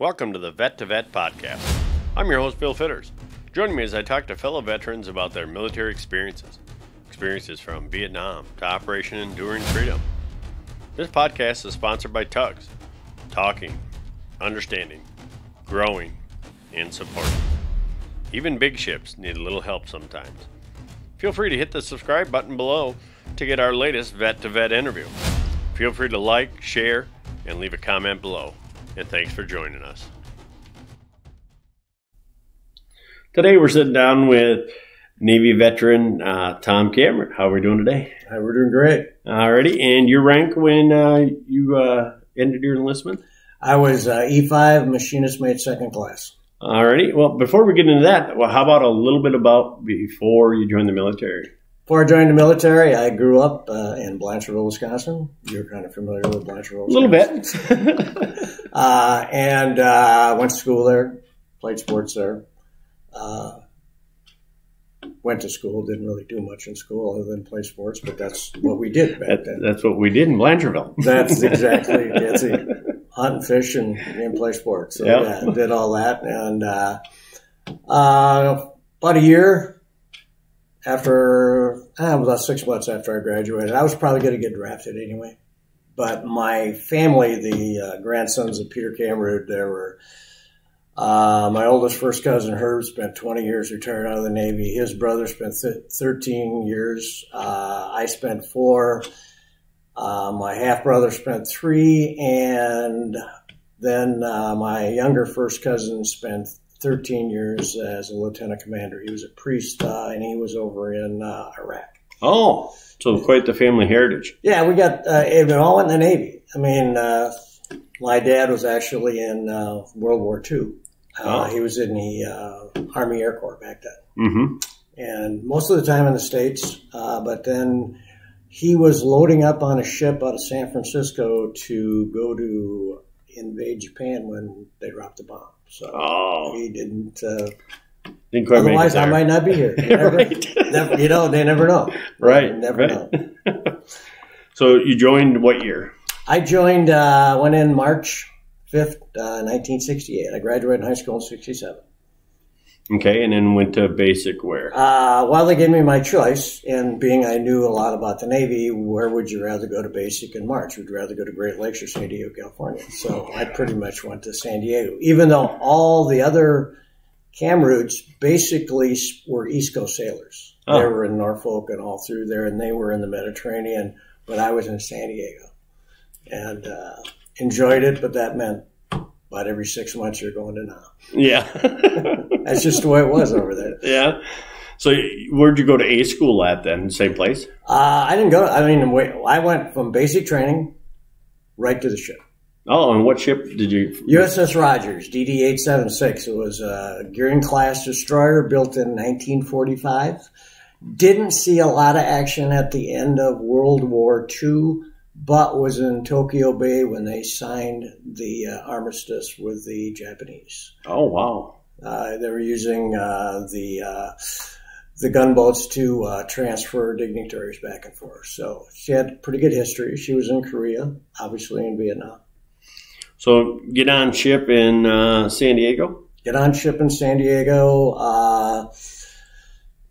Welcome to the Vet to Vet podcast. I'm your host, Bill Fitters. Join me as I talk to fellow veterans about their military experiences from Vietnam to Operation Enduring Freedom. This podcast is sponsored by Tugs, talking, understanding, growing, and supporting. Even big ships need a little help sometimes. Feel free to hit the subscribe button below to get our latest Vet to Vet interview. Feel free to like, share, and leave a comment below. And thanks for joining us. Today we're sitting down with Navy veteran Tom Kammerude. How are we doing today? We're doing great. Alrighty. And your rank when you ended your enlistment? I was E5 machinist mate second class. Alrighty. Well, before we get into that, how about a little bit about before you joined the military? Before I joined the military, I grew up in Blanchardville, Wisconsin. You're kind of familiar with Blanchardville, Wisconsin. A little bit. And went to school there, played sports there. Went to school, didn't really do much in school other than play sports, but that's what we did back then. That's what we did in Blanchardville. That's exactly it. Hunt and fish and play sports. So yeah, did all that. And about a year after, about 6 months after I graduated, I was probably going to get drafted anyway. But my family, the grandsons of Peter Kammerude, there were my oldest first cousin, Herb, spent 20 years retired out of the Navy. His brother spent 13 years. I spent 4. My half-brother spent 3. And then my younger first cousin spent 13 years as a lieutenant commander. He was a priest, and he was over in Iraq. Oh, so quite the family heritage. Yeah, we got it all in the Navy. I mean, my dad was actually in World War II. He was in the Army Air Corps back then. Mm-hmm. And most of the time in the States, but then he was loading up on a ship out of San Francisco to go to invade Japan when they dropped the bomb. So he didn't quite otherwise, I might not be here. They never know. Right. Never know. So you joined what year? I joined, went in March 5th, 1968. I graduated high school in 67. Okay, and then went to basic where? Well, they gave me my choice, and being I knew a lot about the Navy, where would you rather go to basic in March? Would you rather go to Great Lakes or San Diego, California? So I pretty much went to San Diego, even though all the other Kammerudes basically were East Coast sailors. They were in Norfolk and all through there, and they were in the Mediterranean, but I was in San Diego. And enjoyed it, but that meant about every 6 months you're going to Nam. Yeah. That's just the way it was over there. Yeah. So where'd you go to A school at then? Same place? I didn't go. I went from basic training right to the ship. Oh, and what ship did you? USS Rogers, DD-876. It was a Gearing-class destroyer built in 1945. Didn't see a lot of action at the end of World War II, but was in Tokyo Bay when they signed the armistice with the Japanese. Oh, wow. They were using the gunboats to transfer dignitaries back and forth. So she had pretty good history. She was in Korea, obviously in Vietnam. So get on ship in San Diego? Get on ship in San Diego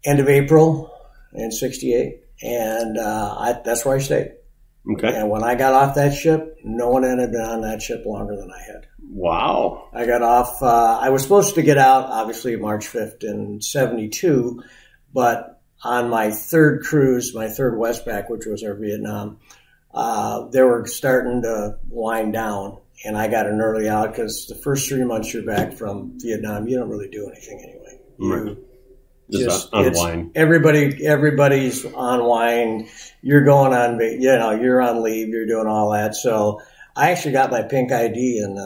end of April in 68. And that's where I stayed. Okay. And when I got off that ship, no one had been on that ship longer than I had. Wow. I got off, I was supposed to get out, obviously, March 5th in 72, but on my third cruise, my third Westpac, which was our Vietnam, they were starting to wind down, and I got an early out because the first 3 months you're back from Vietnam, you don't really do anything anyway. Right. Just unwind. Everybody's unwind. You're going on, you're on leave. You're doing all that. So I actually got my pink ID in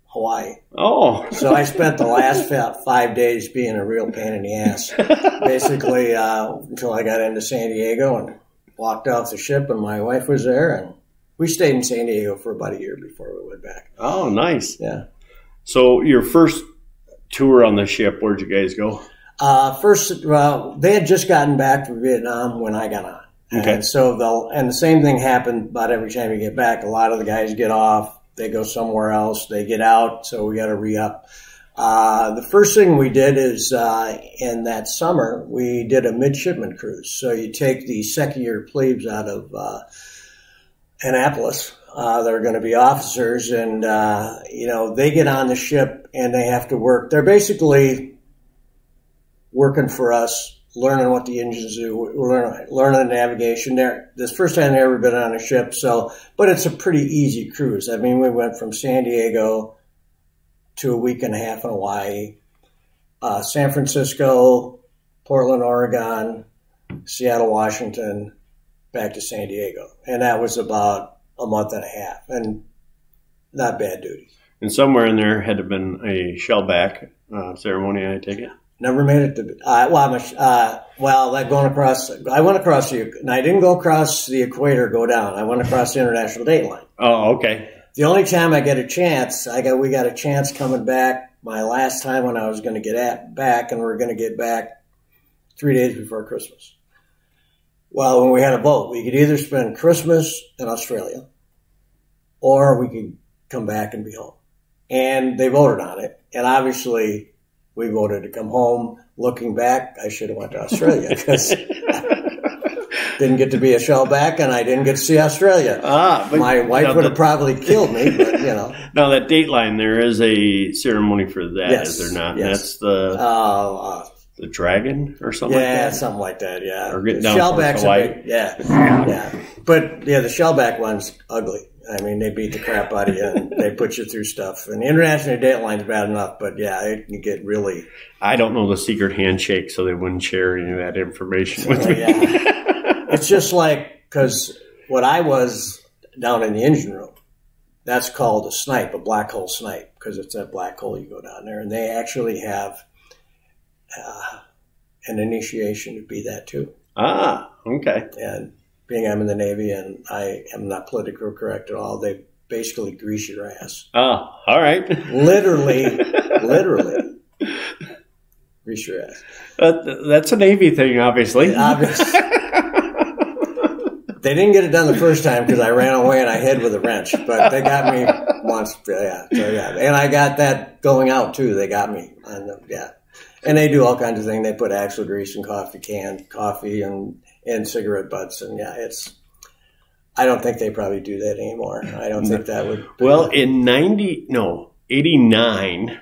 Hawaii. Oh. So I spent the last 5 days being a real pain in the ass, basically, until I got into San Diego and walked off the ship, and my wife was there, and we stayed in San Diego for about a year before we went back. Oh, nice. Yeah. So your first tour on the ship, where'd you guys go? They had just gotten back from Vietnam when I got on. Okay. And so the same thing happened about every time you get back. A lot of the guys get off, they go somewhere else. They get out, so we got to re-up. The first thing we did is in that summer, we did a midshipman cruise. So you take the second-year plebes out of Annapolis. They're going to be officers, and, they get on the ship and they have to work. They're basically working for us, learning what the engines do, learning navigation. This first time they've ever been on a ship, but it's a pretty easy cruise. I mean, we went from San Diego to a week and a half in Hawaii, San Francisco, Portland, Oregon, Seattle, Washington, back to San Diego. And that was about a month and a half, and not bad duty. And somewhere in there had to have been a shellback ceremony, I take it? Never made it to. I went across and I didn't go across the equator, go down. I went across the international date line. Oh, okay. The only time I get a chance, we got a chance coming back. My last time when I was going to get back, and we were going to get back 3 days before Christmas. Well, when we had a vote, we could either spend Christmas in Australia, or we could come back and be home. And they voted on it, and obviously we voted to come home. Looking back, I should have went to Australia because didn't get to be a shellback, and I didn't get to see Australia. But my wife would have probably killed me, but Now that date line, there is a ceremony for that, yes, is there not? Yes. That's the dragon or something like that? Yeah, something like that, yeah. Or getting down Shellbacks, Hawaii. yeah. But, the shellback one's ugly. I mean, they beat the crap out of you, and they put you through stuff. And the international date line's bad enough, but, it can get really... I don't know the secret handshake, so they wouldn't share any of that information with me. Yeah. It's just like, because what I was down in the engine room, that's called a snipe, a black hole snipe, because it's that black hole you go down there. And they actually have an initiation to be that too. Okay. And being I'm in the Navy and I am not politically correct at all, they basically grease your ass. All right. Literally grease your ass. That's a Navy thing, obviously. They didn't get it done the first time because I ran away and I hid with a wrench, but they got me once. Yeah. And I got that going out too. They got me. And they do all kinds of things. They put axle grease in coffee and cigarette butts. And I don't think they probably do that anymore. I don't think that would. Well, in 89,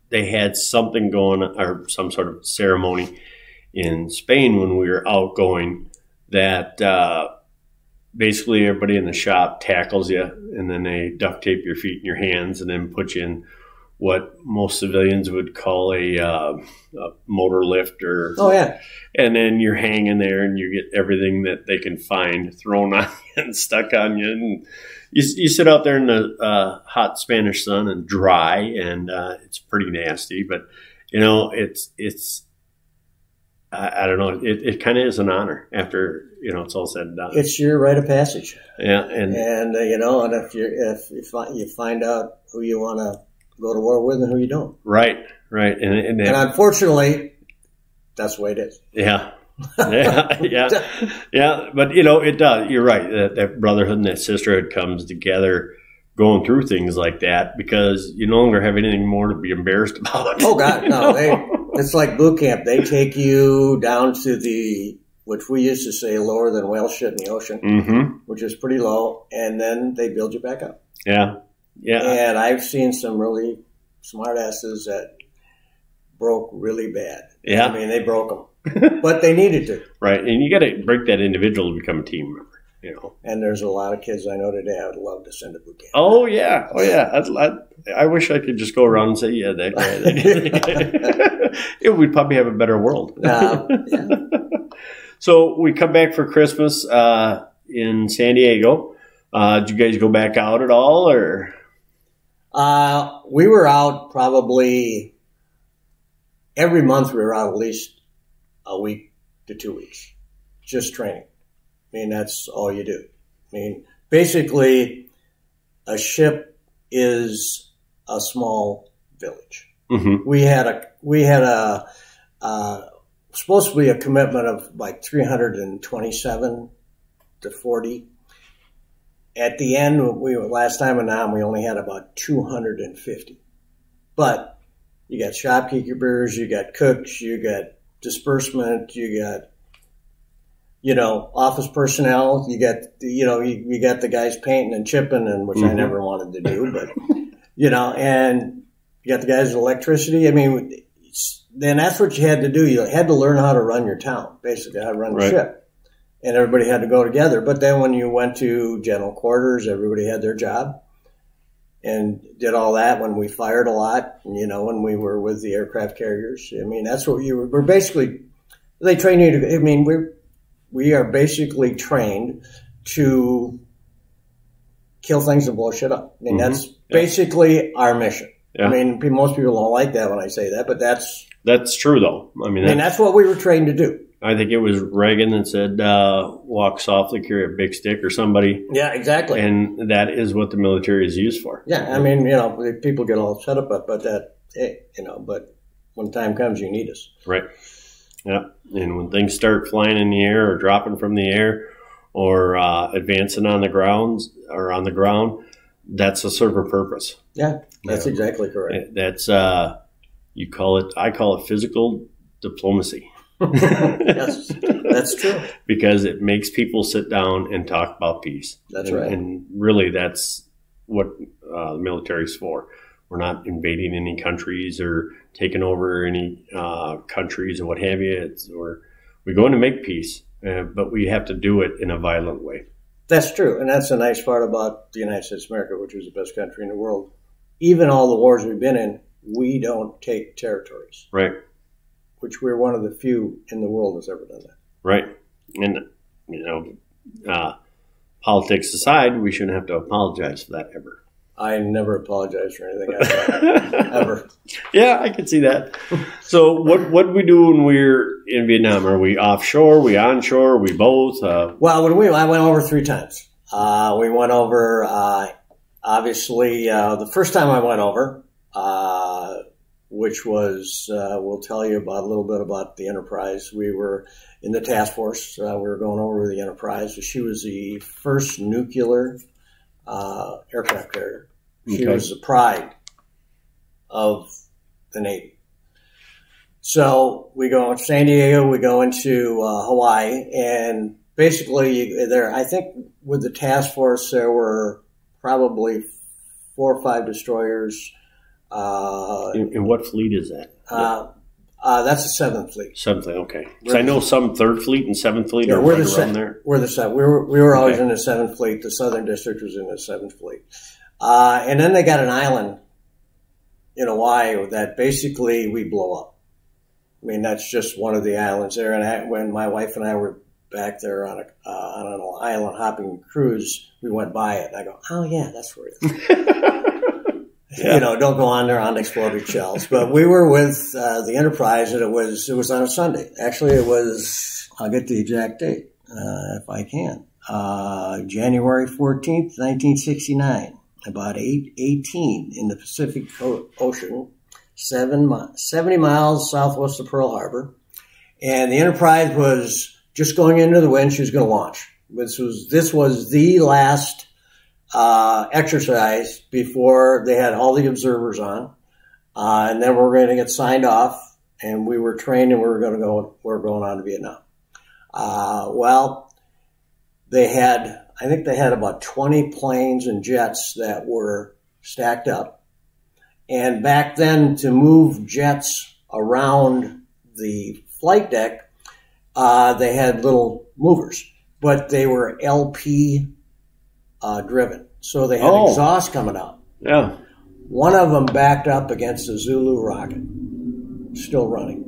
they had something going, or some sort of ceremony in Spain when we were outgoing, that basically everybody in the shop tackles you, and then they duct tape your feet and your hands, and then put you in what most civilians would call a motor lift, or and then you're hanging there, and you get everything that they can find thrown on you and stuck on you, and you sit out there in the hot Spanish sun and dry, and it's pretty nasty, but it's I don't know. It kind of is an honor after it's all said and done. It's your rite of passage. Yeah, and if you find out who you want to go to war with and who you don't. Right, and unfortunately, that's the way it is. Yeah. Yeah. But it does. You're right. That brotherhood and that sisterhood comes together, going through things like that, because you no longer have anything more to be embarrassed about. Oh God, no! It's like boot camp. They take you down to which we used to say lower than whale shit in the ocean, which is pretty low, and then they build you back up. Yeah. And I've seen some really smart asses that broke really bad. Yeah. I mean, they broke them, but they needed to. Right, and you got to break that individual to become a team member. And there's a lot of kids I know today I would love to send to boot camp. Oh yeah. I wish I could just go around and say, yeah, that guy. We'd probably have a better world. Yeah. So we come back for Christmas in San Diego. Did you guys go back out at all, or? We were out probably every month. We were out at least a week to 2 weeks, just training. I mean, that's all you do. I mean, basically, a ship is a small village. Mm-hmm. We had a supposed to be a commitment of like 327 to 40. at the end, last time in Nam, we only had about 250. But you got shopkeepers, you got cooks, you got disbursement, you got, office personnel, you got, you got the guys painting and chipping, and which I never wanted to do, but, and you got the guys with electricity. I mean, then that's what you had to do. You had to learn how to run your town, basically, how to run the ship. And everybody had to go together. But then when you went to general quarters, everybody had their job and did all that. When we fired a lot, when we were with the aircraft carriers, I mean, that's what we're basically, they train you to, I mean, we are basically trained to kill things and blow shit up. I mean, that's basically our mission. Yeah. I mean, most people don't like that when I say that, but that's true, though. I mean, that's what we were trained to do. I think it was Reagan that said, walk softly, carry a big stick or somebody. Yeah, exactly. And that is what the military is used for. Yeah, I mean, people get all upset about that, but when time comes, you need us. Right. Yeah. And when things start flying in the air or dropping from the air or advancing on the ground, that's to serve a purpose. Yeah, that's exactly correct. That's, I call it physical diplomacy. Yes, that's true. Because it makes people sit down and talk about peace. That's right. And really, that's what the military's for. We're not invading any countries or taking over any countries or what have you. We go in to make peace, but we have to do it in a violent way. That's true. And that's the nice part about the United States of America, which is the best country in the world. Even all the wars we've been in, we don't take territories. Right. Which we're one of the few in the world that's ever done that. Right. And, politics aside, we shouldn't have to apologize for that ever. I never apologize for anything I've done, ever. Yeah, I can see that. So what do we do when we're in Vietnam? Are we offshore? Are we onshore? Are we both? Well, I went over 3 times. We went over, obviously, the first time I went over, which was, we'll tell you a little bit about the Enterprise. We were in the task force. We were going over with the Enterprise. She was the first nuclear aircraft carrier. She was the pride of the Navy. So we go to San Diego, we go into Hawaii, and basically I think with the task force there were probably 4 or 5 destroyers. And what fleet is that? That's the 7th Fleet. 7th Fleet, okay. Because I know some 3rd Fleet and 7th Fleet are right around there. We're the 7th. We were always in the 7th Fleet. The Southern District was in the 7th Fleet. And then they got an island in Hawaii that basically we blow up. I mean, that's just one of the islands there. And when my wife and I were back there on an island hopping cruise, we went by it. And I go, oh, yeah, that's where it is. Yeah. Don't go on there on exploded shells. But we were with the Enterprise, and it was on a Sunday. Actually, I'll get the exact date if I can. January 14th, 1969, about 8:18 in the Pacific Ocean, 70 miles southwest of Pearl Harbor. And the Enterprise was just going into the wind. She was going to launch. This was the last exercise before they had all the observers on, and then we were going to get signed off, and we were trained, and we're going on to Vietnam. Well, I think they had about 20 planes and jets that were stacked up, and back then to move jets around the flight deck, they had little movers, but they were LP driven. So they had exhaust coming out. Yeah. One of them backed up against the Zulu rocket, still running.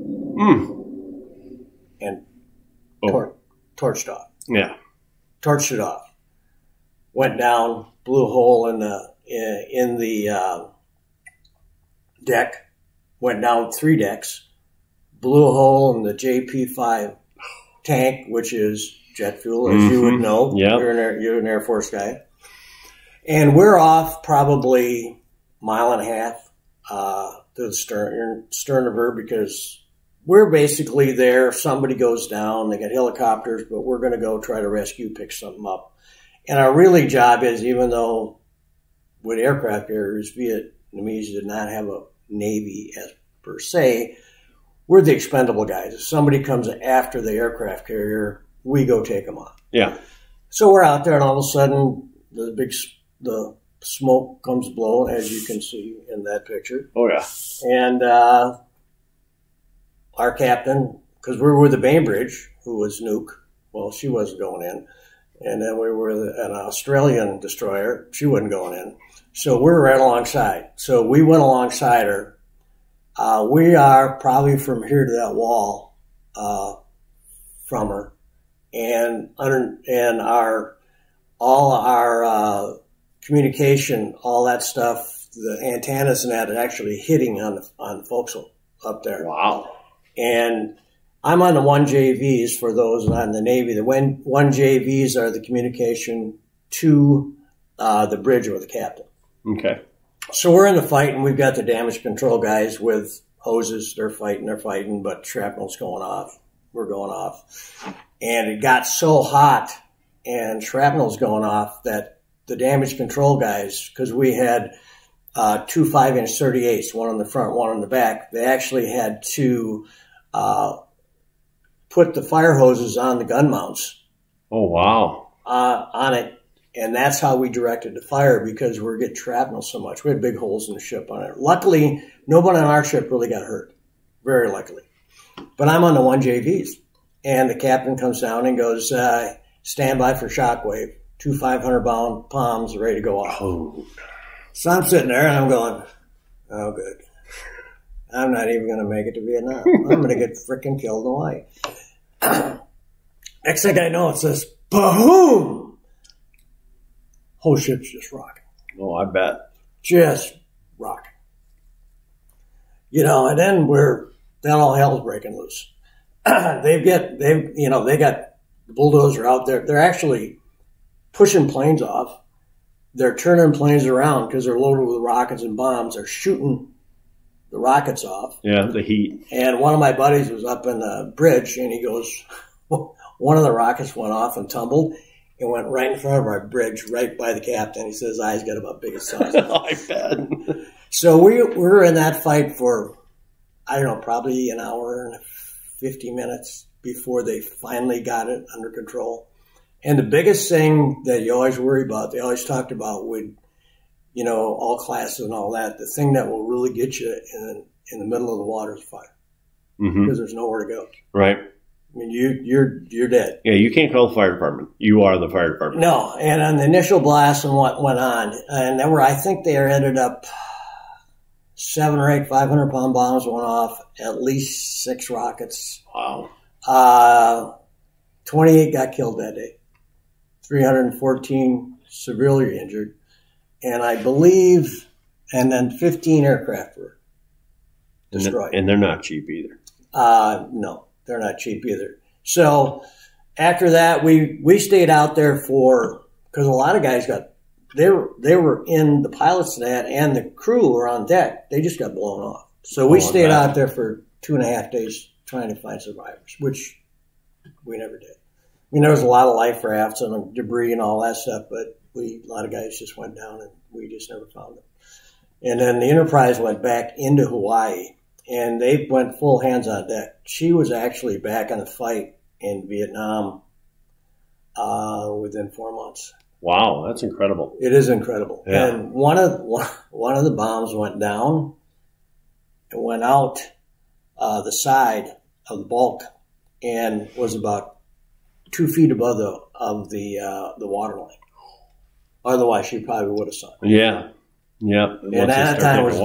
And torched off. Yeah. Torched it off. Went down, blew a hole in the deck, went down 3 decks, blew a hole in the JP-5 tank, which is jet fuel, as you would know. Yep. You're an Air Force guy. And we're off probably 1.5 miles to the stern of her, because we're basically there. If somebody goes down, they got helicopters, but we're going to go try to rescue, pick something up. And our really job is, even though with aircraft carriers, Vietnamese did not have a Navy as per se, we're the expendable guys. If somebody comes after the aircraft carrier, we go take them on. Yeah. So we're out there, and all of a sudden, the smoke comes blowing, as you can see in that picture. Oh, yeah. And our captain, because we were with the Bainbridge, who was nuke. Well, she wasn't going in. And then we were an Australian destroyer. She wasn't going in. So we were right alongside. So we went alongside her. We are probably from here to that wall from her. And all our communication, all that stuff, the antennas and that are actually hitting on the forecastle up there. Wow. And I'm on the 1JVs for those not in the Navy. The 1JVs are the communication to the bridge or the captain. Okay. So we're in the fight, and we've got the damage control guys with hoses. They're fighting, but shrapnel's going off. We're going off. And it got so hot and shrapnel's going off that the damage control guys, because we had 2 5-inch 38s, one on the front, one on the back, they actually had to put the fire hoses on the gun mounts. Oh, wow. On it. And that's how we directed the fire, because we were getting shrapnel so much. We had big holes in the ship on it. Luckily, nobody on our ship really got hurt. Very luckily. But I'm on the 1JVs. And the captain comes down and goes, stand by for shockwave. 2 500-pound palms ready to go off. Oh. So I'm sitting there and I'm going, oh, good. I'm not even going to make it to Vietnam. I'm going to get freaking killed in Hawaii. Next thing I know, it says, boom! Whole ship's just rocking. Oh, I bet. Just rocking. You know, and then then all hell's breaking loose. They got the bulldozer out there. They're actually pushing planes off. They're turning planes around because they're loaded with rockets and bombs. They're shooting the rockets off. Yeah, the heat. And one of my buddies was up in the bridge, and he goes, one of the rockets went off and tumbled and went right in front of our bridge, right by the captain. He says his eyes got about big as saucers. I bet. So we were in that fight for, I don't know, probably an hour and 50 minutes before they finally got it under control. And the biggest thing that you always worry about, they always talked about with, all classes and all that, the thing that will really get you in the middle of the water is fire. Mm-hmm. Because there's nowhere to go. Right. I mean, you're dead. Yeah, you can't call the fire department. You are the fire department. No, and on the initial blast and what went on, and I think they ended up 7 or 8 500-pound bombs went off, at least 6 rockets. Wow. 28 got killed that day. 314 severely injured. And I believe, and then 15 aircraft were destroyed. And they're not cheap either. No, they're not cheap either. So after that, we stayed out there because a lot of guys they were in the pilot's net and the crew were on deck. They just got blown off. So we stayed out there for 2.5 days trying to find survivors, which we never did. I mean, there was a lot of life rafts and debris and all that stuff, but a lot of guys just went down and we just never found them. And then the Enterprise went back into Hawaii and they went full hands on deck. She was actually back in the fight in Vietnam within 4 months. Wow, that's incredible. It is incredible. Yeah. And one of the bombs went down and went out the side of the bulk and was about 2 feet above the water line. Otherwise, she probably would have sunk. Yeah, yeah. And at that time was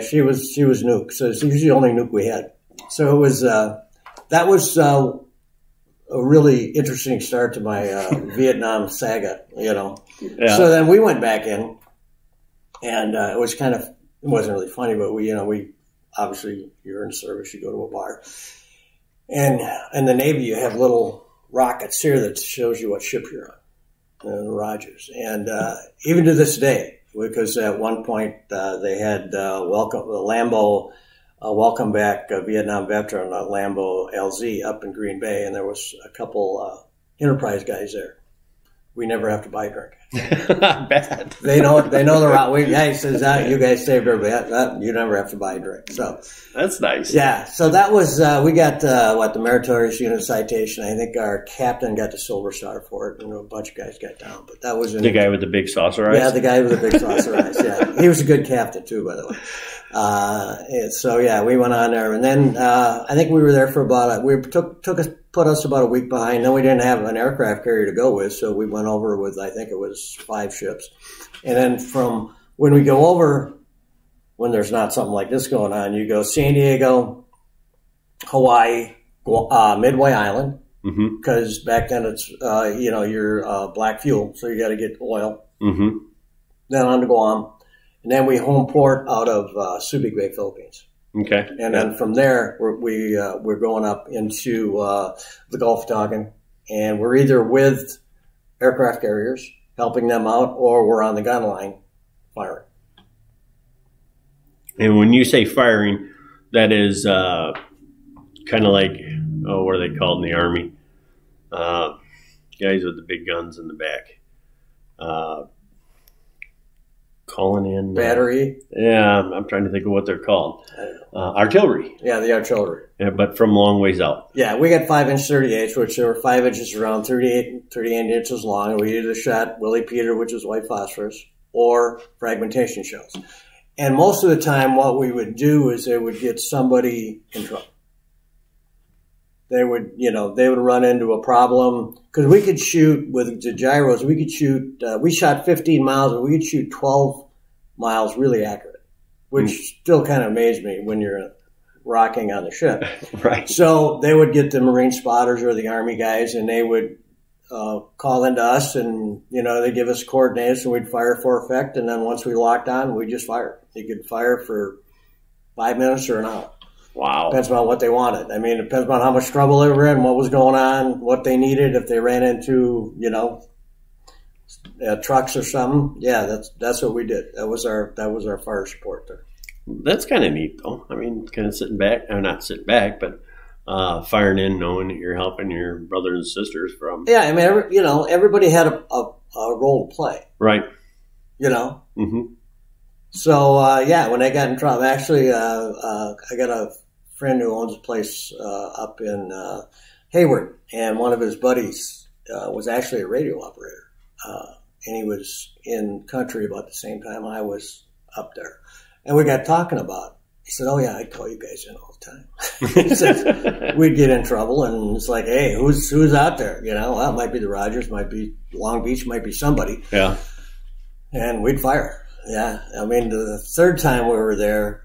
she was nuke. So she was the only nuke we had. So it was that was a really interesting start to my Vietnam saga. Yeah. So then we went back in, and it was it wasn't really funny, but we obviously you're in the service, you go to a bar. And in the Navy, you have little rockets here that shows you what ship you're on, the Rogers. And even to this day, because at one point they had Lambeau, welcome back Vietnam veteran, Lambeau LZ up in Green Bay, and there was a couple Enterprise guys there. we never have to buy a drink. I bet. They know the route. He says, you guys saved everybody. You never have to buy a drink. So that's nice. Yeah. So that was, we got, the meritorious unit citation. I think our captain got the Silver Star for it, and a bunch of guys got down. But that was the guy with the big saucer eyes? Yeah, the guy with the big saucer eyes. Yeah. He was a good captain, too, by the way. So yeah, we went on there, and then I think we were there for about put us about a week behind. Then we didn't have an aircraft carrier to go with, so we went over with, I think it was 5 ships. And then from when we go over, when there's not something like this going on, you go San Diego, Hawaii, Midway Island, because back then it's you're black fuel, so you got to get oil. Then on to Guam. And then we home port out of Subic Bay, Philippines. Okay. And then from there, we're going up into the Gulf of Tonkin, and we're either with aircraft carriers helping them out, or we're on the gun line firing. And when you say firing, that is kind of like, what are they called in the Army? Guys with the big guns in the back. Calling in battery. Yeah, I'm trying to think of what they're called. Artillery. Yeah, the artillery. Yeah, but from long ways out. Yeah, we got 5-inch 38s, which are 5 inches around, 38 inches long. We either shot Willie Peter, which is white phosphorus, or fragmentation shells. And most of the time, what we would do is they would get somebody in trouble. They would run into a problem, because we could shoot with the gyros. We could shoot. We shot 15 miles, but we could shoot 12 miles really accurate, which still kind of amazed me when you're rocking on the ship. Right. So they would get the Marine spotters or the Army guys, and they would call into us, and they give us coordinates, and we'd fire for effect. And then once we locked on, we just fired. You could fire for 5 minutes or an hour. Wow. Depends on what they wanted. I mean, it depends on how much trouble they were in, what was going on, what they needed, if they ran into, trucks or something. Yeah, that's what we did. That was our fire support there. That's kind of neat, though. I mean, kind of sitting back, or not sitting back, but firing in, knowing that you're helping your brothers and sisters from. Yeah, I mean, everybody had a role to play. Right. Mm-hmm. So, when they got in trouble, actually, I got a friend who owns a place up in Hayward, and one of his buddies was actually a radio operator, and he was in country about the same time I was up there. And we got talking about it. He said, "Oh, yeah, I'd call you guys in all the time." He said, we'd get in trouble, and it's like, hey, who's out there? Well, it might be the Rogers, might be Long Beach, might be somebody. Yeah. And we'd fire. Yeah. I mean, the third time we were there,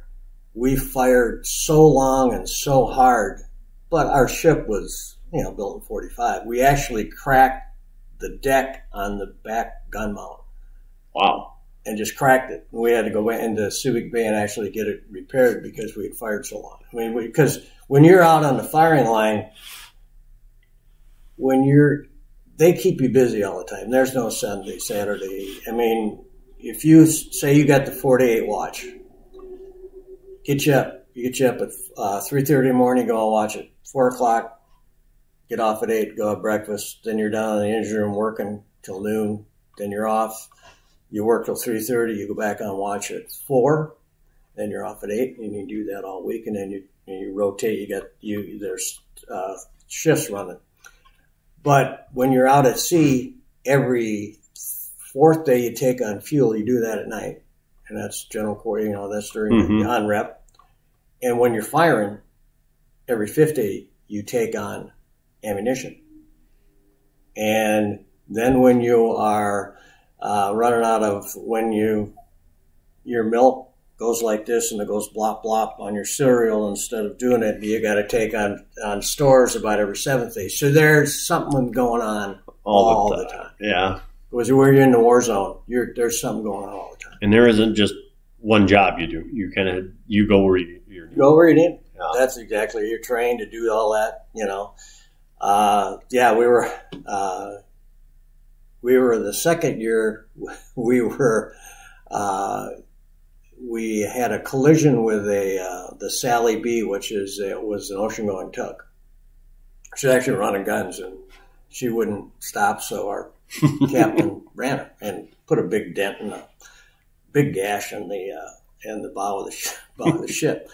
we fired so long and so hard, but our ship was, built in 45. We actually cracked the deck on the back gun mount. Wow. And just cracked it. We had to go into Subic Bay and actually get it repaired because we had fired so long. I mean, because when you're out on the firing line, they keep you busy all the time. There's no Sunday, Saturday. I mean, if you say you got the 4 to 8 watch, get you up at 3:30 in the morning, go and watch it. 4 o'clock, get off at 8, go have breakfast. Then you're down in the engine room working till noon. Then you're off. You work till 3:30. You go back on watch at 4. Then you're off at 8, and you do that all week. And then you rotate. There's shifts running. But when you're out at sea, every 4th day you take on fuel, you do that at night. And that's general core, that's during the on-rep. And when you're firing, every 5th day you take on ammunition. And then when you are running out of, your milk goes like this and it goes blop blop on your cereal, instead of doing it, you got to take on stores about every 7th day. So there's something going on all the time. Yeah. Because when you're in the war zone, there's something going on all the time. And there isn't just one job you do. You go where you're go where you need. Yeah. That's exactly. You're trained to do all that. We were the second year. We had a collision with the Sally B, which was an ocean-going tug. She was actually running guns, and she wouldn't stop. So our captain ran it and put a big dent in a big gash in the bow of the ship.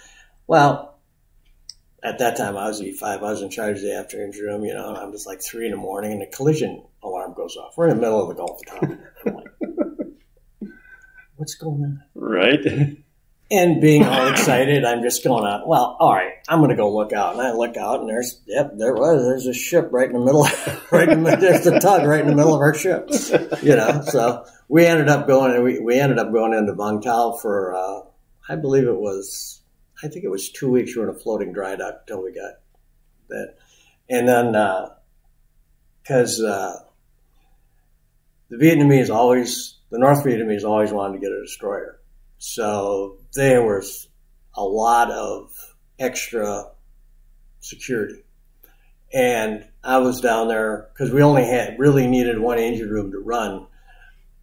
Well, at that time I was E5. I was in charge of the after engine room, and I'm just like 3 a.m. and the collision alarm goes off. We're in the middle of the Gulf of Tonkin. I'm like, what's going on? Right. And being all excited, I'm just going out. Well, all right, I'm going to go look out. And I look out, and there's a ship right in the middle. There's the tug right in the middle of our ship. So we ended up going. We ended up going into Vung Tau for I think it was 2 weeks. We were in a floating dry dock until we got that, and then because the North Vietnamese always wanted to get a destroyer. So there was a lot of extra security. And I was down there because we only really needed one engine room to run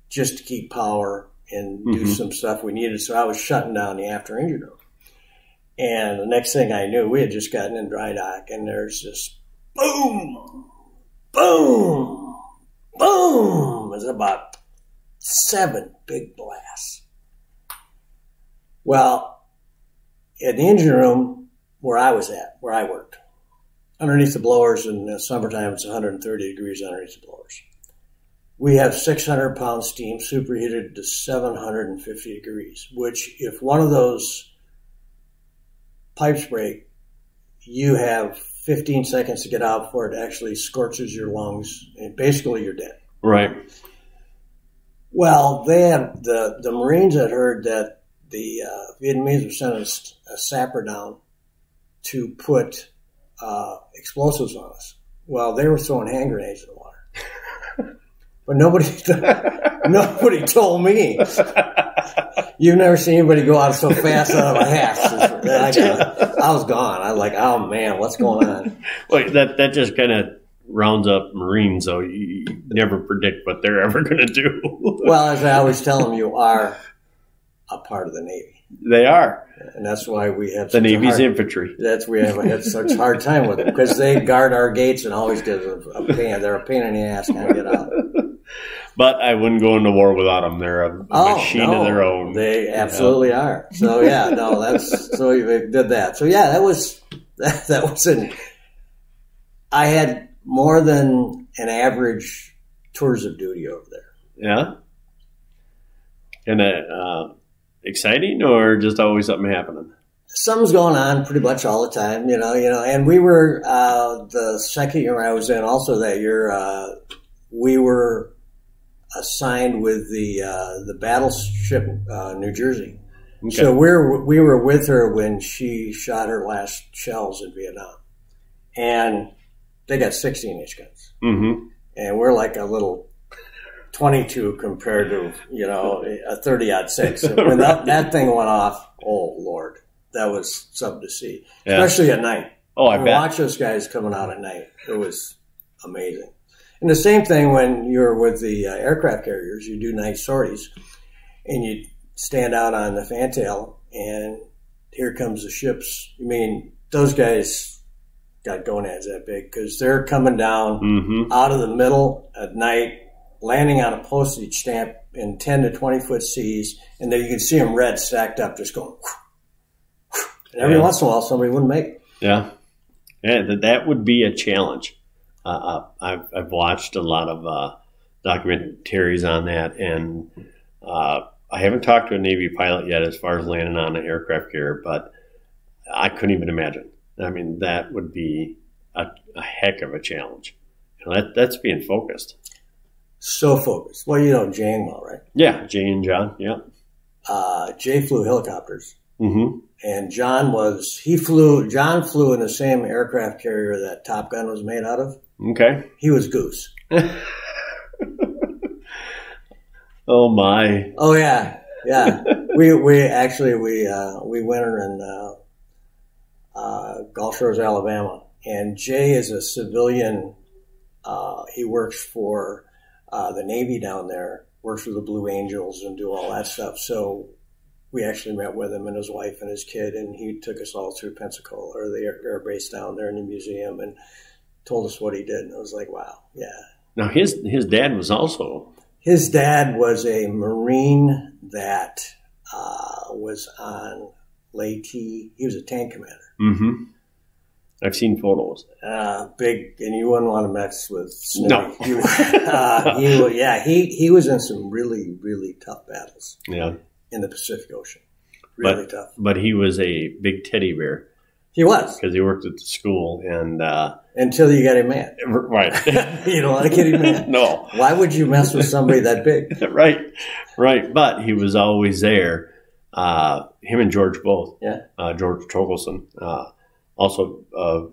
just to keep power and do some stuff we needed. So I was shutting down the after engine room. And the next thing I knew, we had just gotten in dry dock, and there's this boom, boom, boom. It was about 7 big blasts. Well, in the engine room where I worked, underneath the blowers in the summertime, it's 130 degrees underneath the blowers. We have 600-pound steam superheated to 750 degrees, which if one of those pipes break, you have 15 seconds to get out before it actually scorches your lungs, and basically you're dead. Right. Well, they had the Marines had heard that the Vietnamese were sending a sapper down to put explosives on us. Well, they were throwing hand grenades in the water. But nobody told me. You've never seen anybody go out so fast out of a hatch. I was gone. I was like, oh, man, what's going on? Well, that just kind of rounds up Marines, so you never predict what they're ever going to do. Well, as I always tell them, you are a part of the Navy. They are. And that's why we have the Navy's infantry. That's why we have had such a hard time with them, because they guard our gates and always give a pain. They're a pain in the ass to get out. But I wouldn't go into war without them. They're a machine of their own. They absolutely are. So so we did that. So yeah, that was I had more than an average tours of duty over there. Yeah. Kind of exciting, or just always something happening? Something's going on pretty much all the time, and we were, the second year I was in, also that year, we were assigned with the battleship, New Jersey. Okay. So we were with her when she shot her last shells in Vietnam, and they got 16-inch guns. Mm-hmm. And we're like a little 22 compared to, a 30-06. When that thing went off, oh, Lord, that was something to see, especially at night. Oh, I bet. Watch those guys coming out at night. It was amazing. And the same thing when you're with the aircraft carriers, you do night sorties, and you stand out on the fantail, and here comes the ships. I mean, those guys got gonads that big because they're coming down out of the middle at night, landing on a postage stamp in 10 to 20-foot seas, and then you can see them red stacked up, just going. And every once in a while, somebody wouldn't make it. Yeah, that would be a challenge. I've watched a lot of documentaries on that, and I haven't talked to a Navy pilot yet as far as landing on an aircraft carrier, but I couldn't even imagine. I mean, that would be a heck of a challenge. That's being focused. So focused. Well, you know Jay well, right? Yeah, Jay and John, yeah. Jay flew helicopters. Mm-hmm. And John flew in the same aircraft carrier that Top Gun was made out of. Okay. He was Goose. Oh my. Oh yeah. Yeah. we went her in Gulf Shores, Alabama, and Jay is a civilian. He works for the Navy down there, works for the Blue Angels and do all that stuff. So we actually met with him and his wife and his kid, and he took us all through Pensacola, or the air base down there in the museum, and told us what he did. And I was like, wow, yeah, Now, his dad was also... His dad was a Marine that was on Leyte. He was a tank commander. Mm-hmm. I've seen photos. Big, and you wouldn't want to mess with Snoopy. No. He was in some really, really tough battles. Yeah. In the Pacific Ocean. Really tough. But he was a big teddy bear. He was. Because he worked at the school. And until you got him mad. Right. You don't want to get him mad. No. Why would you mess with somebody that big? Right. But he was always there. Him and George both. Yeah. George Torkelson, also a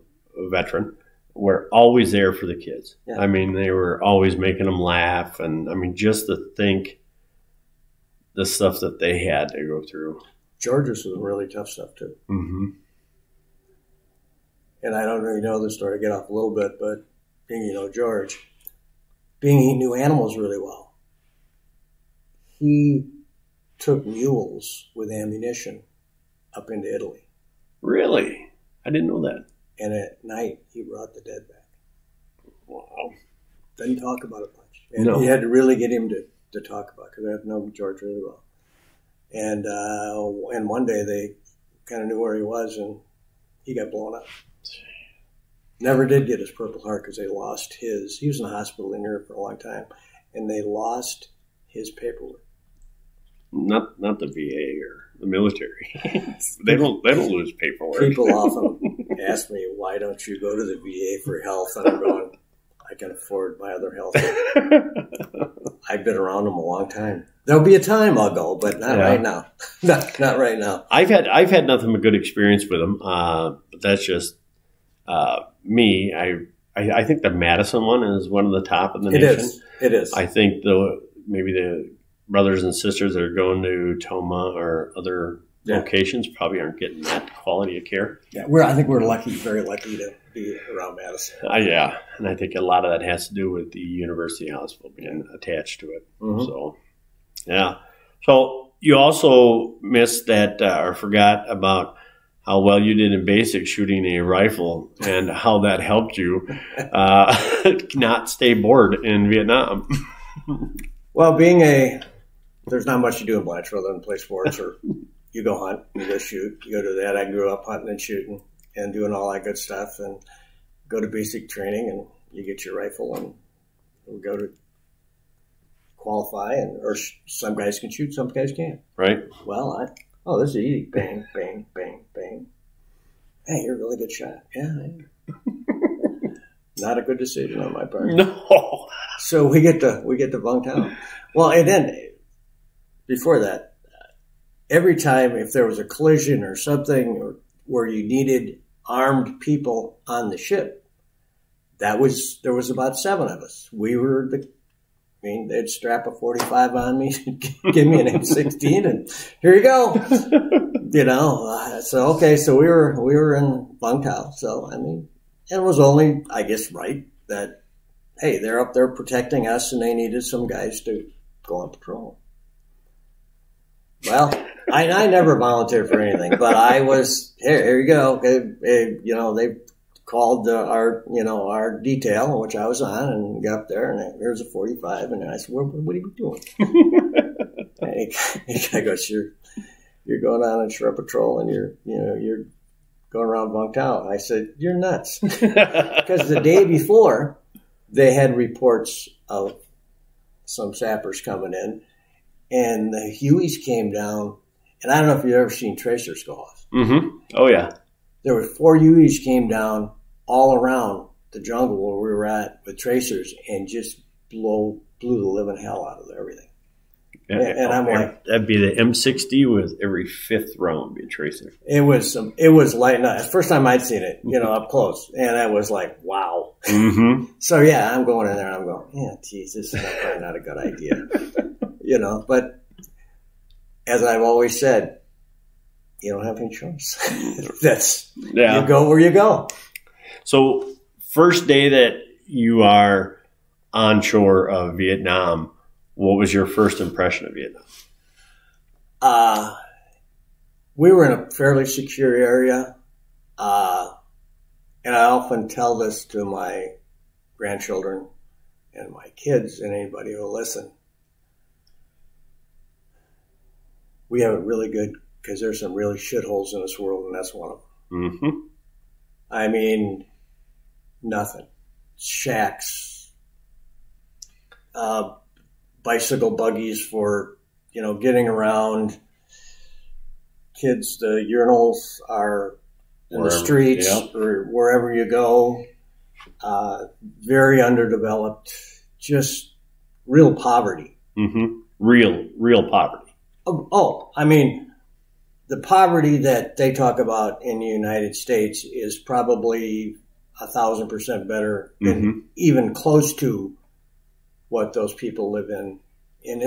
veteran, were always there for the kids. Yeah. I mean, they were always making them laugh. And, I mean, just to think the stuff that they had to go through. George's was really tough stuff, too. Mm-hmm. And I don't really know the story, get off a little bit, but being George, being he knew animals really well, he took mules with ammunition up into Italy. Really? I didn't know that. And at night, he brought the dead back. Wow. Didn't talk about it much. And you had to really get him to talk about it, because I've known George really well. And one day they kind of knew where he was, and he got blown up. Never did get his Purple Heart because they lost his. He was in the hospital in Europe for a long time, and they lost his paperwork. Not the VA or the military. they don't lose paperwork. People often ask me, "Why don't you go to the VA for health?" And I'm going, "I can afford my other health." I've been around them a long time. There'll be a time I'll go, but not right now. not right now. I've had nothing but good experience with them. But that's just me. I think the Madison one is one of the top in the nation. It is. I think maybe the brothers and sisters that are going to Toma or other locations probably aren't getting that quality of care. Yeah, I think we're lucky, very lucky to be around Madison. Yeah, and I think a lot of that has to do with the University Hospital being attached to it. Mm-hmm. So, yeah. So you also missed that or forgot about how well you did in basic shooting a rifle and how that helped you not stay bored in Vietnam. Well, there's not much to do in Blanchard other than play sports, or you go hunt, you go shoot, you go to that. I grew up hunting and shooting and doing all that good stuff, and go to basic training, and you get your rifle, and we go to qualify, or some guys can shoot, some guys can't. Right. Well, this is easy. Bang, bang, bang, bang. Hey, you're a really good shot. Yeah. Not a good decision on my part. No. So we get to Vung Tau. Well, and then before that, every time if there was a collision or something where you needed armed people on the ship, there was about 7 of us. We were they'd strap a 45 on me, give me an M16, and here you go. So we were in Vung Tau. So it was only, I guess, right that, hey, they're up there protecting us, and they needed some guys to go on patrol. Well, I never volunteered for anything, but I was, here you go. They called our detail, which I was on, and got up there, and here's a 45, and I said, what are you doing? And the guy goes, you're going on a shore patrol, and you're going around Vung Tau. I said, you're nuts. Because the day before, they had reports of some sappers coming in, and the Hueys came down, and I don't know if you've ever seen tracers go off. Mm-hmm. Oh, yeah. There were 4 Hueys came down all around the jungle where we were at with tracers, and just blew the living hell out of everything. Yeah, and I'm like, that'd be the M60 with every 5th round be a tracer. It was lighting up. First time I'd seen it, up close, and I was like, wow. Mm-hmm. So yeah, I'm going in there, and I'm going, yeah, geez, this is probably not a good idea, But as I've always said, you don't have any choice. You go where you go. So first day that you are on shore of Vietnam, what was your first impression of Vietnam? We were in a fairly secure area. And I often tell this to my grandchildren and my kids and anybody who will listen, we have it really good because there's some really shitholes in this world, and that's one of them. Mm-hmm. I mean, nothing. Shacks, bicycle buggies for, getting around. Kids, the urinals are in the streets or wherever you go. Very underdeveloped, just real poverty. Mm-hmm. Real poverty. I mean, the poverty that they talk about in the United States is probably 1,000% better than even close to what those people live in. And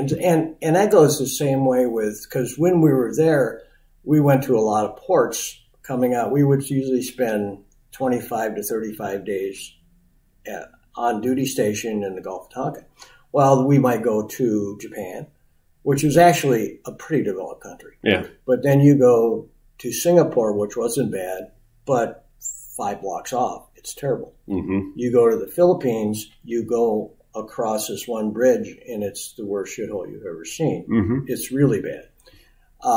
that goes the same way because when we were there, we went to a lot of ports coming out. We would usually spend 25 to 35 days on duty station in the Gulf of Tonkin. Well, we might go to Japan, which is actually a pretty developed country. Yeah. But then you go to Singapore, which wasn't bad, but 5 blocks off. It's terrible. Mm-hmm. You go to the Philippines, you go across this one bridge, and it's the worst shithole you've ever seen. Mm-hmm. It's really bad.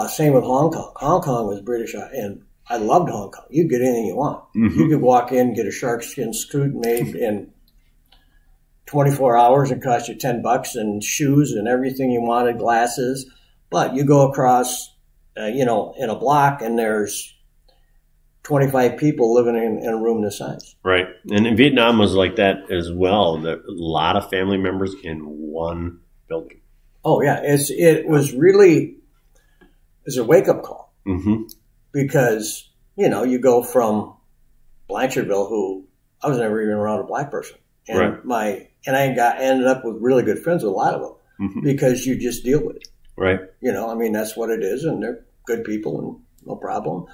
Same with Hong Kong. Hong Kong was British, and I loved Hong Kong. You get anything you want. Mm-hmm. You could walk in, get a shark skin suit made in 24 hours and cost you $10 and shoes and everything you wanted, glasses. But you go across, in a block and there's 25 people living in a room this size. Right. And in Vietnam was like that as well. A lot of family members in one building. Oh, yeah. It was a wake-up call. Mm-hmm. Because, you go from Blanchardville, who I was never even around a black person. And right. I ended up with really good friends with a lot of them because you just deal with it. Right. That's what it is, and they're good people and no problem.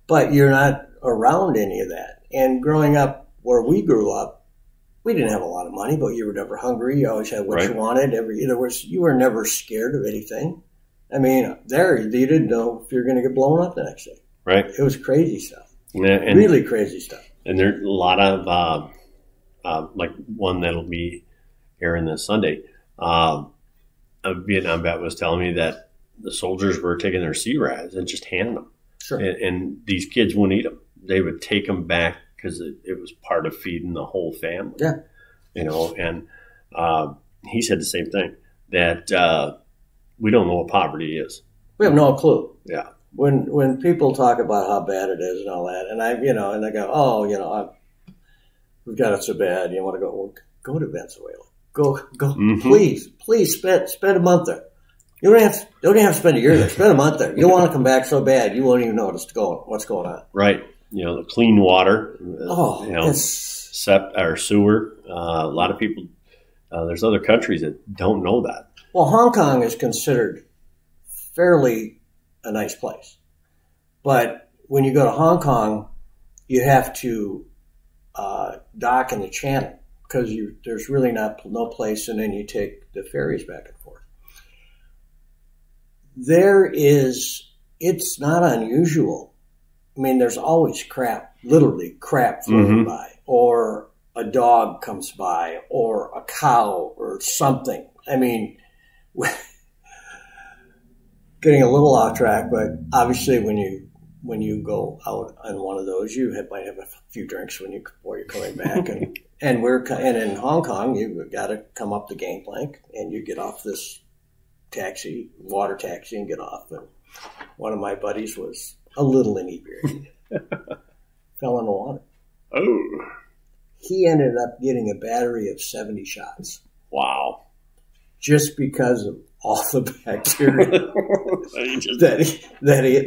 But you're not around any of that. And growing up where we grew up, we didn't have a lot of money, but you were never hungry. You always had what you wanted. You were never scared of anything. I mean, there you didn't know if you're going to get blown up the next day. Right. It was crazy stuff. And really crazy stuff. And there's a lot of like one that'll be airing this Sunday. A Vietnam vet was telling me that the soldiers were taking their C-Rads and just handing them. Sure. And these kids wouldn't eat them. They would take them back because it was part of feeding the whole family. Yeah. And he said the same thing, that we don't know what poverty is. We have no clue. Yeah. When people talk about how bad it is and all that, and I go, we've got it so bad. You want to go? Well, go to Venezuela. Go. Mm-hmm. Please spend a month there. You don't have to spend a year there. Spend a month there. You'll want to come back so bad you won't even know what's going on. Right. The clean water. It's or sewer. A lot of people. There's other countries that don't know that. Well, Hong Kong is considered fairly a nice place, but when you go to Hong Kong, you have to dock in the channel because there's really no place, and then you take the ferries back and forth. It's not unusual. I mean, there's always literally crap floating by, or a dog comes by, or a cow, or something. I mean, getting a little off track, but obviously when you go out on one of those, you might have a few drinks before you're coming back, and in Hong Kong, you got to come up the gangplank and you get off this water taxi, and get off. And one of my buddies was a little inebriated, fell in the water. Oh, he ended up getting a battery of 70 shots. Wow. Just because of all the bacteria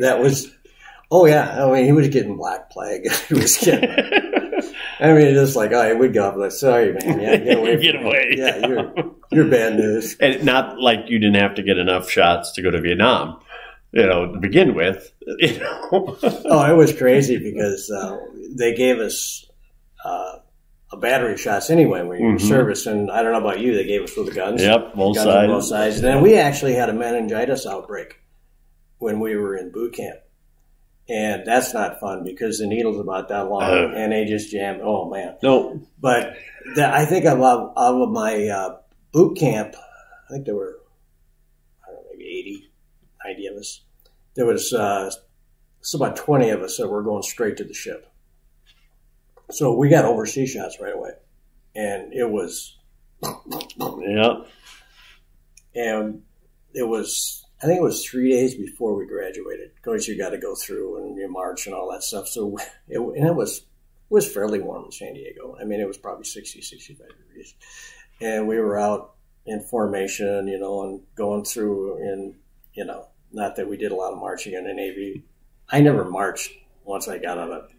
that was. Oh yeah, I mean, he was getting black plague. He was getting. I mean, just like, we'd go up like, sorry, man, yeah, get away. Get away. Yeah, you're bad news. And not like you didn't have to get enough shots to go to Vietnam, to begin with. Oh, it was crazy because they gave us a battery of shots anyway when you were in service, and I don't know about you, they gave us with the guns. Yep, both guns sides. On both sides. And then we actually had a meningitis outbreak when we were in boot camp. And that's not fun because the needle's about that long and they just jam. Oh, man. No. But I think of my boot camp, I think there were, I don't know, maybe 80, 90 of us. There was about 20 of us that were going straight to the ship. So we got overseas shots right away. And it was... Yeah. And it was... I think it was 3 days before we graduated. Because you got to go through and you march and all that stuff. So it was fairly warm in San Diego. I mean, it was probably 60, 65 degrees. And we were out in formation, and going through and, not that we did a lot of marching in the Navy. I never marched once I got out of,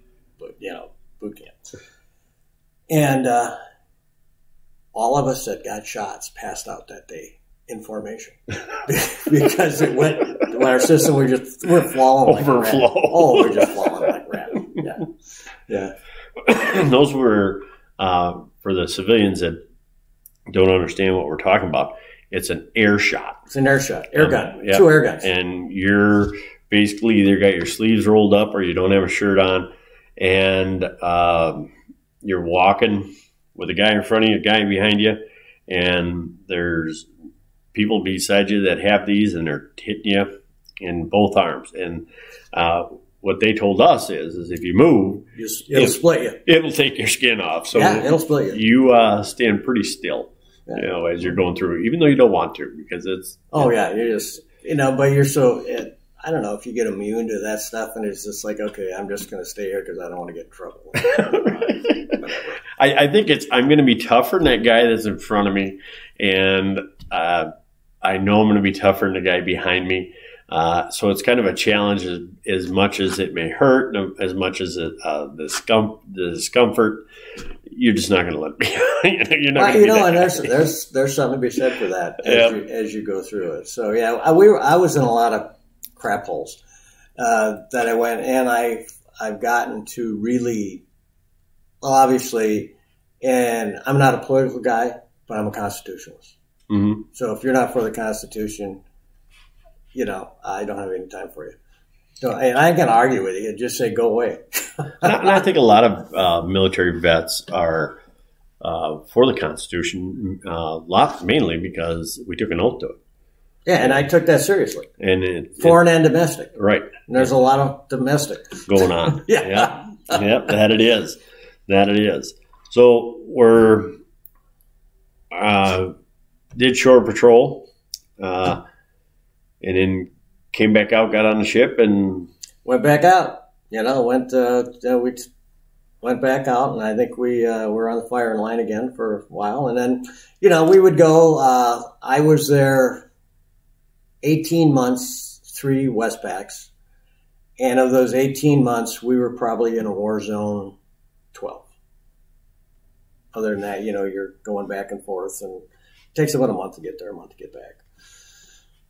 boot camp. And all of us that got shots passed out that day. In formation because it went our system. We're flowing like overflow. We're just flowing like rabbit. Yeah. Those were for the civilians that don't understand what we're talking about. It's an air shot. It's an air shot, air gun, yeah. 2 air guns, and you're basically either got your sleeves rolled up or you don't have a shirt on, and you're walking with a guy in front of you, a guy behind you, and there's people beside you that have these and they're hitting you in both arms. And what they told us is if you move, it'll split you. It'll take your skin off. So yeah, it'll split you. You stand pretty still, as you're going through, even though you don't want to, because it's. Oh yeah, you're just but you're so. I don't know if you get immune to that stuff, and it's just like, okay, I'm just going to stay here because I don't want to get in trouble. I think I'm going to be tougher than that guy that's in front of me, and I know I'm going to be tougher than the guy behind me. So it's kind of a challenge as much as it may hurt, as much as the discomfort. You're just not going to let me. You're not going to. And there's something to be said for that as you go through it. So yeah, I was in a lot of crap holes that I went, and I've gotten to really, obviously, and I'm not a political guy, but I'm a constitutionalist. Mm-hmm. So if you're not for the Constitution, I don't have any time for you. So, and I ain't going to argue with you. Just say, go away. And I think a lot of military vets are for the Constitution, mainly because we took an oath to it. Yeah, and I took that seriously. And foreign and domestic. Right. And there's a lot of domestic going on. Yeah. Yep, that it is. That it is. So we're did shore patrol, and then came back out, got on the ship, and went back out. We went back out, and I think we were on the firing line again for a while, and then we would go. I was there 18 months, 3 Westpacks, and of those 18 months, we were probably in a war zone 12. Other than that, you're going back and forth, and it takes about a month to get there, a month to get back.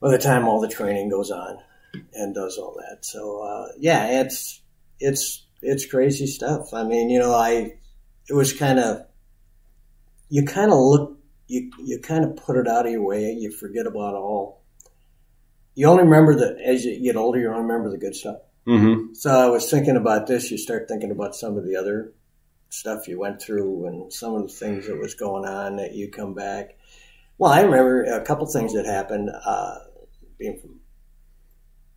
By the time all the training goes on and does all that. So, it's crazy stuff. I mean, it was kind of, you kind of put it out of your way. You forget about all. You only remember as you get older, you only remember the good stuff. Mm-hmm. So I was thinking about this. You start thinking about some of the other stuff you went through and some of the things that was going on that you come back. Well, I remember a couple things that happened being from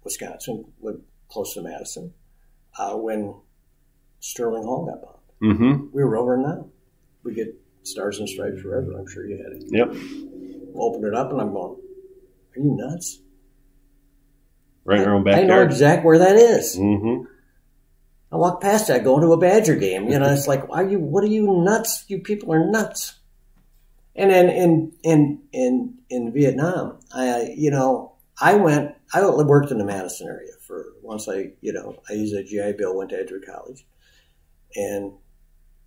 Wisconsin, close to Madison, when Sterling Hall got bombed. Mm-hmm. We were over now. We get Stars and Stripes forever. I'm sure you had it. Yep. Opened it up and I'm going, are you nuts? Right in our own backyard. I know exactly where that is. Mm-hmm. I walk past that going to a Badger game. It's like, what are you nuts? You people are nuts. And then in Vietnam, I worked in the Madison area I used a GI Bill, went to Edgewood College, and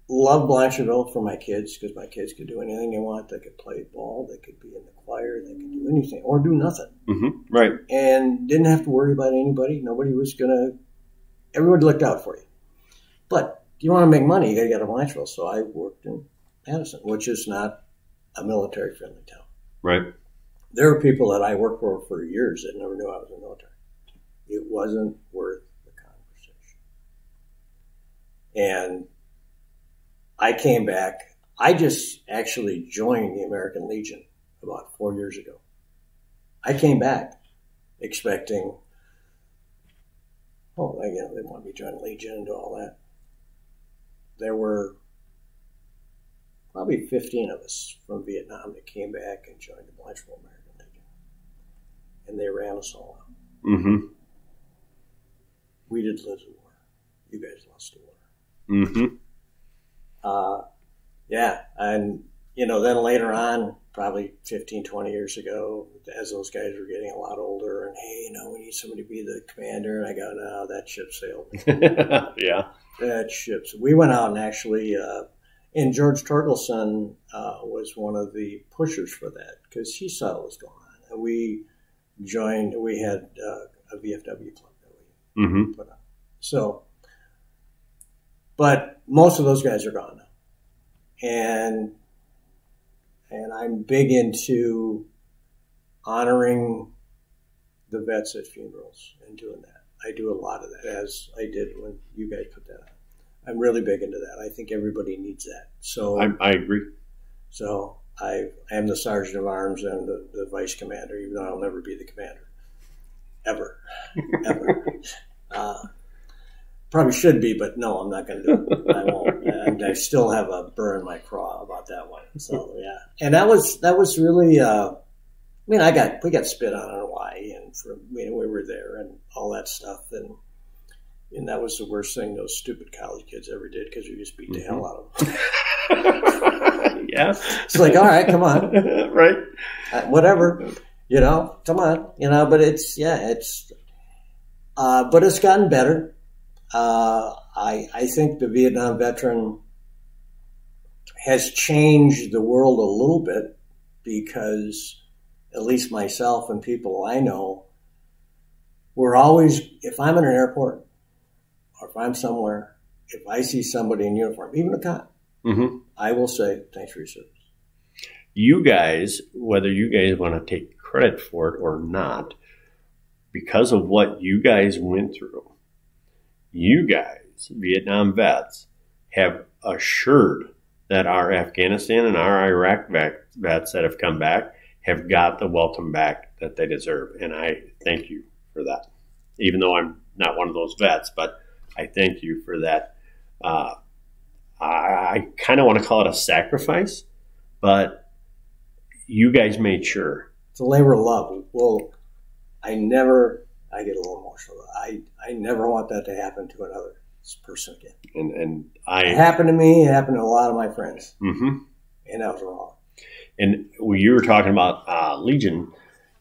loved Blanchardville for my kids because my kids could do anything they want. They could play ball, they could be in the choir, they could do anything or do nothing. Mm-hmm. Right. And didn't have to worry about anybody. Nobody was everybody looked out for you. But if you want to make money, you got to get to Blanchardville. So I worked in Madison, which is not a military-friendly town. Right. There were people that I worked for years that never knew I was in the military. It wasn't worth the conversation. And I came back. I just actually joined the American Legion about 4 years ago. I came back expecting, they want me to join the Legion and do all that. There were probably 15 of us from Vietnam that came back and joined the Blancheville American Legion. And they ran us all out. Mm-hmm. We did lose the war. You guys lost the war. Mm-hmm. Yeah. And, then later on, probably 15, 20 years ago, as those guys were getting a lot older and, hey, we need somebody to be the commander. And I go, no, that ship sailed. Yeah. That ship. We went out and actually, and George Torgelson was one of the pushers for that because he saw what was going on. And we had a VFW club that we put on. So, but most of those guys are gone now. And I'm big into honoring the vets at funerals and doing that. I do a lot of that, as I did when you guys put that on. I'm really big into that. I think everybody needs that. So I agree. So I am the sergeant of arms and the vice commander, even though I'll never be the commander. Ever. Probably should be, but no, I'm not going to do it. I won't. And I still have a burr in my craw about that one. So yeah, and that was really. We got spit on in Hawaii, and we were there and all that stuff, and that was the worst thing those stupid college kids ever did because we just beat the hell out of them. Yeah, it's like, all right, come on, right, whatever, come on, but but it's gotten better. I think the Vietnam veteran has changed the world a little bit because at least myself and people I know, we're always, if I'm in an airport or if I'm somewhere, if I see somebody in uniform, even a cop, I will say, thanks for your service. You guys, whether you guys want to take credit for it or not, because of what you guys went through, you guys, Vietnam vets, have assured that our Afghanistan and our Iraq vets that have come back have got the welcome back that they deserve. And I thank you for that. Even though I'm not one of those vets, but I thank you for that. I kind of want to call it a sacrifice, but you guys made sure. It's a labor of love. Well, I get a little emotional. I never want that to happen to another person again. It happened to me. It happened to a lot of my friends. Mm-hmm. And that was wrong. And you were talking about Legion,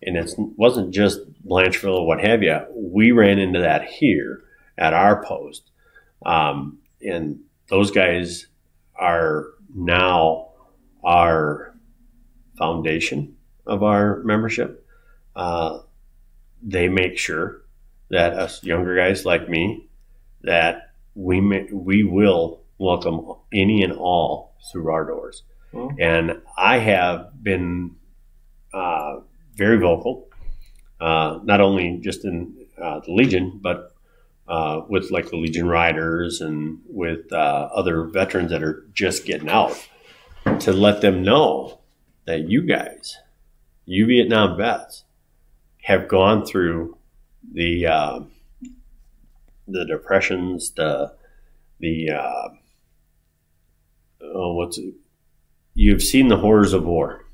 and it wasn't just Blancheville or what have you. We ran into that here at our post. And those guys are now our foundation of our membership. They make sure that us younger guys like me, that we will welcome any and all through our doors. Mm-hmm. And I have been very vocal, not only just in the Legion, but with like the Legion Riders and with other veterans that are just getting out, to let them know that you guys, you Vietnam vets, have gone through the depressions, you've seen the horrors of war.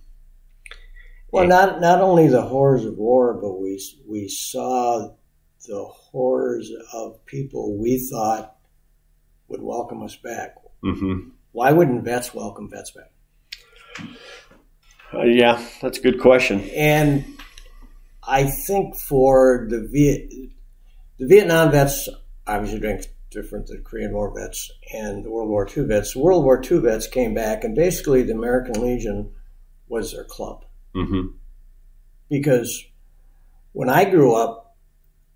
Well, not only the horrors of war, but we saw the horrors of people we thought would welcome us back. Mm-hmm. Why wouldn't vets welcome vets back? Yeah, that's a good question. And I think for the Vietnam vets, obviously different than Korean War vets and the World War II vets. The World War II vets came back, and basically the American Legion was their club. Mm-hmm. Because when I grew up,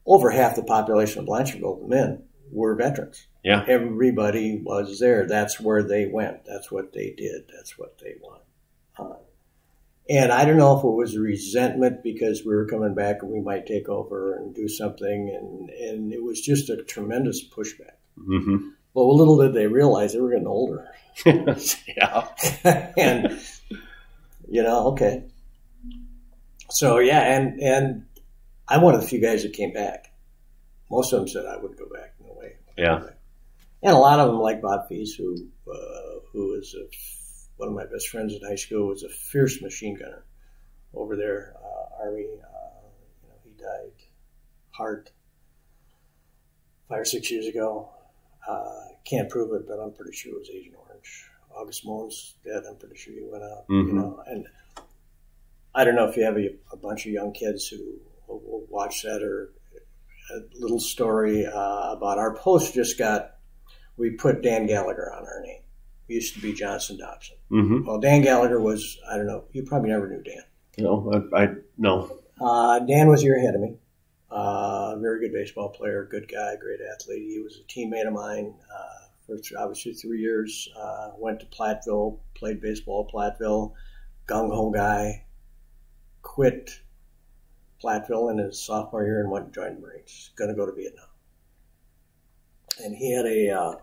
over half the population of Blancheville, the men, were veterans. Yeah. Everybody was there. That's where they went. That's what they did. That's what they wanted. And I don't know if it was resentment because we were coming back and we might take over and do something. And it was just a tremendous pushback. Mm-hmm. Well, little did they realize they were getting older. Yeah. And, okay. So, yeah, and I'm one of the few guys that came back. Most of them said I would go back. No way. Yeah. And a lot of them, like Bob Fees, who is one of my best friends in high school, was a fierce machine gunner over there, Army. He died heart 5 or 6 years ago. Can't prove it, but I'm pretty sure it was Agent Orange. August Mohn's dead. I'm pretty sure he went out. And I don't know if you have a bunch of young kids who will watch that, or a little story about our post we put Dan Gallagher on our name. We used to be Johnson Dobson. Mm-hmm. Well, Dan Gallagher was, I don't know, you probably never knew Dan. No, no. Dan was a year ahead of me. Very good baseball player, good guy, great athlete. He was a teammate of mine for obviously 3 years. Went to Platteville, played baseball at Platteville. Gung-ho guy. Quit Platteville in his sophomore year and went and joined the Marines. Going to go to Vietnam. And he had a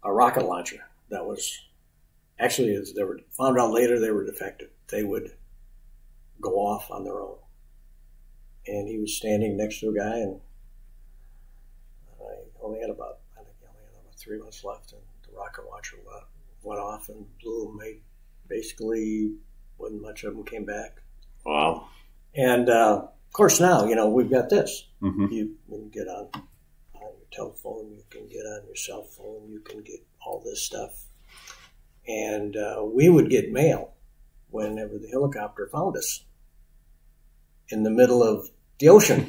rocket launcher that was actually, as they were found out later, they were defective. They would go off on their own. And he was standing next to a guy, and I only had about 3 months left, and the rocket launcher went off and blew them. Basically, wasn't much of them came back. Wow. And of course, now we've got this. Mm-hmm. You can get on your telephone, you can get on your cell phone, you can get all this stuff. And we would get mail whenever the helicopter found us in the middle of the ocean.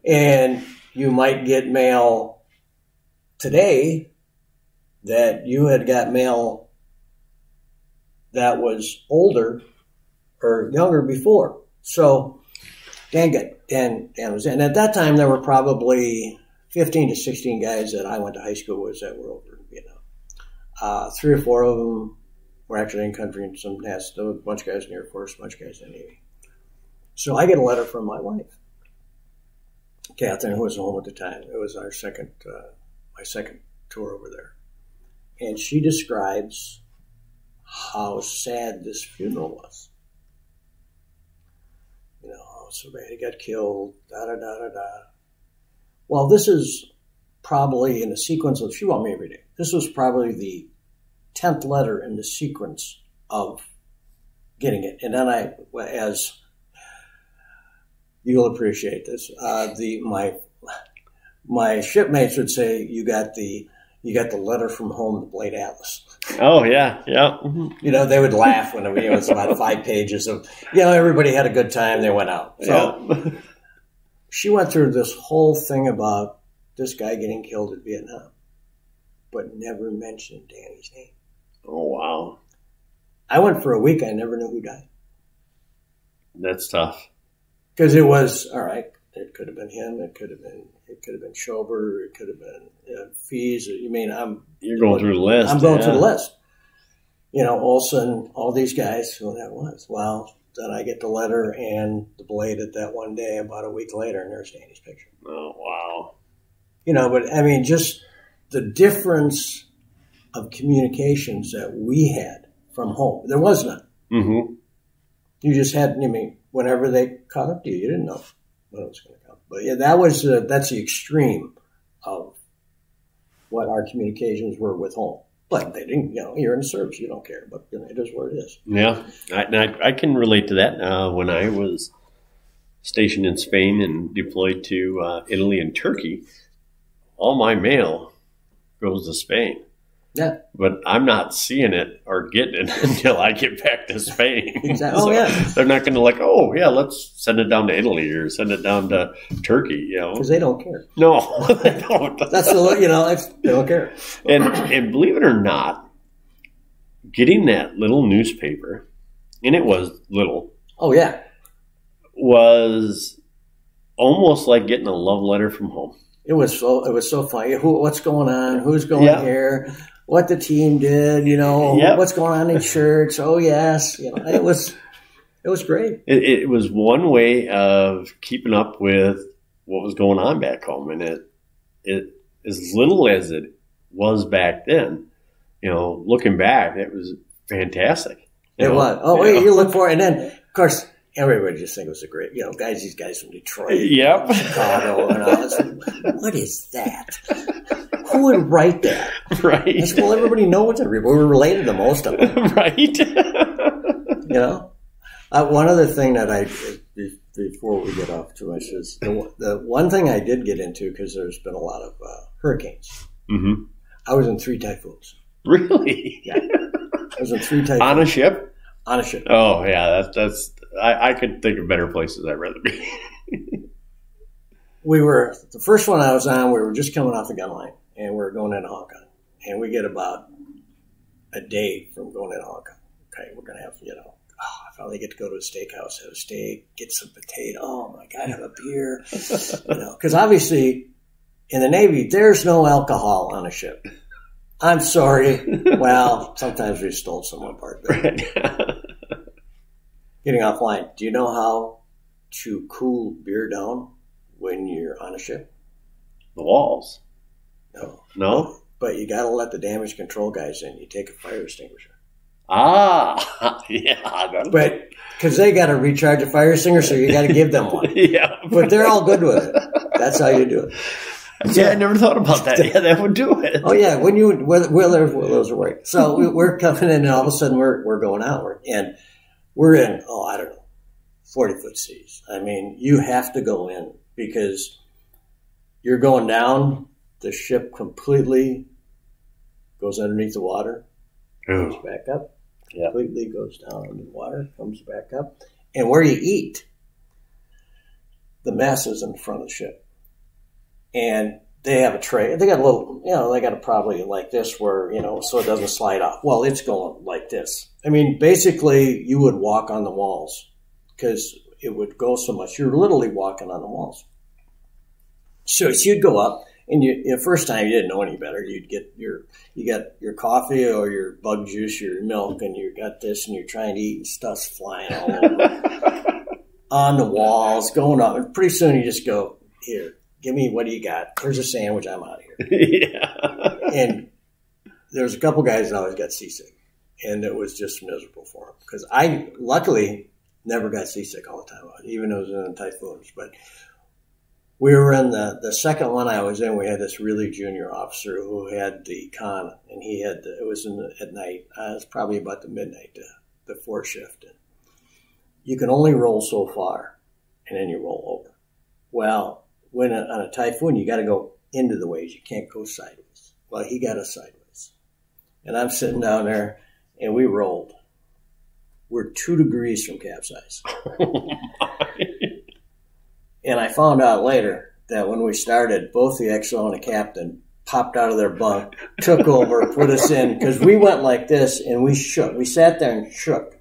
And you might get mail today that you had got mail that was older or younger before. So Dan was in. And at that time, there were probably 15 to 16 guys that I went to high school with that were over in Vietnam. 3 or 4 of them were actually in country, and some has a bunch of guys in the Air Force, a bunch of guys in the Navy. So I get a letter from my wife, Catherine, who was home at the time. It was my second tour over there. And she describes how sad this funeral was. So bad, he got killed, da-da-da-da-da. Well, this is probably in the sequence of, she wrote me every day. This was probably the 10th letter in the sequence of getting it. And then as you'll appreciate this, my shipmates would say, you got the letter from home, the Blade Atlas. Oh, yeah, yeah. Mm-hmm. They would laugh when it was about 5 pages of, everybody had a good time, they went out. So yeah. She went through this whole thing about this guy getting killed in Vietnam, but never mentioned Danny's name. Oh, wow. I went for a week, I never knew who died. That's tough. Because it was, all right, it could have been him, it could have been Schober, it could have been Fees. You're going through the list. I'm going through the list. Olson, all these guys, who that was. Well, then I get the letter and the Blade at that one day about a week later, and there's Danny's picture. Oh, wow. But just the difference of communications that we had from home. There was none. Mm-hmm. You just had, whenever they caught up to you, you didn't know when it was going to come. But yeah, that's the extreme of what our communications were with home. But they didn't, you're in the service, you don't care. But it is what it is. Yeah, I can relate to that. When I was stationed in Spain and deployed to Italy and Turkey, all my mail goes to Spain. Yeah. But I'm not seeing it or getting it until I get back to Spain. Exactly. So yeah. They're not going to let's send it down to Italy or send it down to Turkey, Because they don't care. No, they don't. That's they don't care. And believe it or not, getting that little newspaper, and it was little. Oh, yeah. Was almost like getting a love letter from home. It was so funny. What's going on? Who's going here? What the team did? What's going on in church? Oh yes, it was great. It was one way of keeping up with what was going on back home, and as little as it was back then, looking back, it was fantastic. It was. Oh, wait, you look for it. And then, of course, everybody just think it was a great, these guys from Detroit, Yep. Chicago, and all this. What is that? Who would write that? Right. Well, everybody knows it. We're related to most of them. Right. One other thing that before we get off too much is the one thing I did get into, because there's been a lot of hurricanes. Mm-hmm. I was in 3 typhoons. Really? Yeah. I was in 3 typhoons. On a ship? On a ship. Oh, yeah. That's. I could think of better places I'd rather be. The first one I was on, we were just coming off the gun line, and we were going into Hong Kong. And we get about a day from going into Hong Kong. Okay, we're going to have, I finally get to go to a steakhouse, have a steak, get some potato. Oh, my God, have a beer. Because obviously in the Navy, there's no alcohol on a ship. I'm sorry. Well, sometimes we stole some apart. Getting offline, do you know how to cool beer down when you're on a ship? The walls. No? But you got to let the damage control guys in. You take a fire extinguisher. Ah, yeah. But because they got to recharge a fire extinguisher, so you got to give them one. Yeah. But they're all good with it. That's how you do it. Yeah, I never thought about that. Yeah, that would do it. Oh, yeah. Those are right. So we're coming in, and all of a sudden we're going outward. And we're in, 40-foot seas. I mean, you have to go in because you're going down. The ship completely goes underneath the water, comes back up, completely goes down under the water, comes back up. And where you eat, the mess is in the front of the ship. And they have a tray. They got a little, they got a probably like this where, so it doesn't slide off. Well, it's going like this. I mean, basically, you would walk on the walls because it would go so much. You're literally walking on the walls. So you'd go up, and the first time you didn't know any better. You got your coffee or your bug juice, your milk, and you got this, and you're trying to eat, and stuff's flying all over on the walls, going up. And pretty soon you just go, here, give me, what do you got? Here's a sandwich, I'm out of here. Yeah. And there's a couple guys that always got seasick, and it was just miserable for them. Because I, luckily, never got seasick all the time, even though I was in typhoons. But we were in the second one I was in, we had this really junior officer who had the con, and he had, it was at night. It was probably about the midnight, the 4th shift. And you can only roll so far, and then you roll over. Well, when on a typhoon, you got to go into the waves. You can't go sideways. Well, he got us sideways. And I'm sitting down there, and we rolled. We're 2 degrees from capsize. Oh, my. And I found out later that when we started, both the XO and the captain popped out of their bunk, took over, put us in, because we went like this, and we shook. We sat there and shook.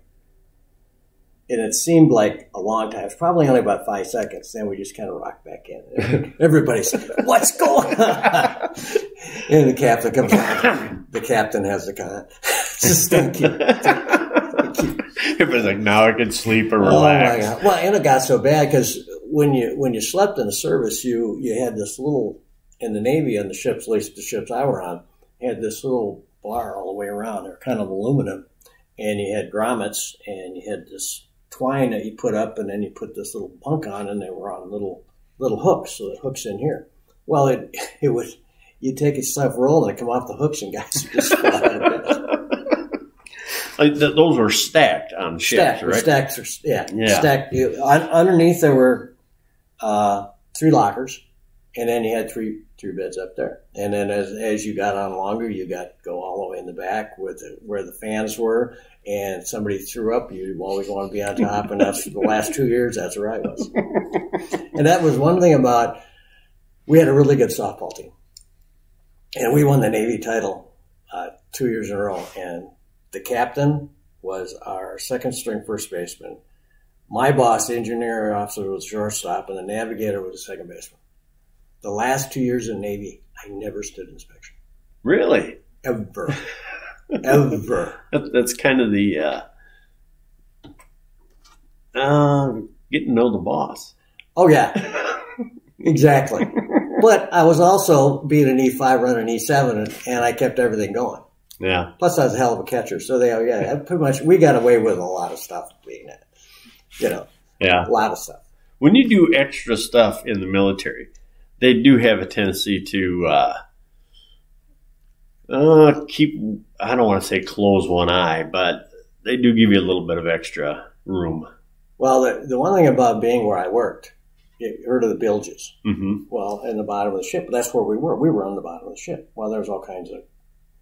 And it seemed like a long time. It's probably only about 5 seconds. Then we just kind of rocked back in. Everybody's, what's going on? And the captain comes out. The captain has the con. Just thank you. It was like, now I can sleep or relax. Oh, my God. Well, and it got so bad because when you slept in the service, you had this little, in the Navy on the ships, at least the ships I were on, had this little bar all the way around. They're kind of aluminum. And you had grommets, and you had this twine that you put up, and then you put this little bunk on, and they were on little hooks, so it hooks in here. Well, it was, you take a stuff roll and it come off the hooks, and guys would just fall out of bed. Like those were stacked on ships, right? Stacked, yeah. Stacked. Underneath there were 3 lockers, and then you had three beds up there. And then as you got on longer, you got to go all the way in the back where the fans were, and somebody threw up. You always want to be on top, and that's the last 2 years. That's where I was. And that was one thing about, we had a really good softball team, and we won the Navy title 2 years in a row. And the captain was our second string first baseman. My boss, the engineer officer, was shortstop, and the navigator was the second baseman. The last 2 years in the Navy, I never stood inspection. Really? Ever. Ever. That's kind of the getting to know the boss. Oh, yeah. Exactly. But I was also being an E5 running E7, and I kept everything going. Yeah. Plus, I was a hell of a catcher. So pretty much we got away with a lot of stuff being that. A lot of stuff. When you do extra stuff in the military, they do have a tendency to keep, I don't want to say close one eye, but they do give you a little bit of extra room. Well, the one thing about being where I worked, you heard of the bilges. Mm-hmm. Well, in the bottom of the ship, that's where we were. We were on the bottom of the ship. Well, there's all kinds of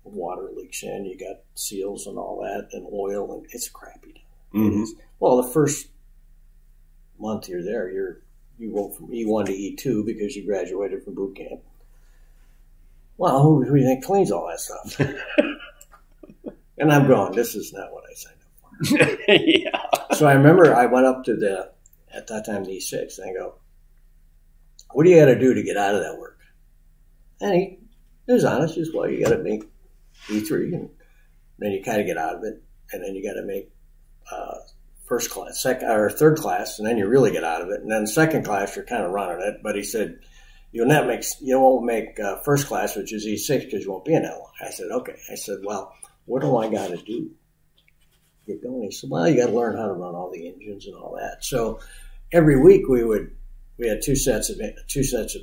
water leaks in. You got seals and all that, and oil, and it's crappy. Mm-hmm. Well, the first month you're there, you go from E1 to E2 because you graduated from boot camp. Well, who do you think cleans all that stuff? And I'm going, this is not what I signed up for. Yeah. So I remember I went up to at that time, the E6, and I go, what do you got to do to get out of that work? And he was honest. He says, well, you got to make E3, and then you kind of get out of it, and then you got to make first class, third class, and then you really get out of it. And then second class, you're kind of running it. But he said, you won't make first class, which is E6, because you won't be in that long. I said, okay. I said, well, what do I got to do? Get going. He said, well, you got to learn how to run all the engines and all that. So every week we had two sets of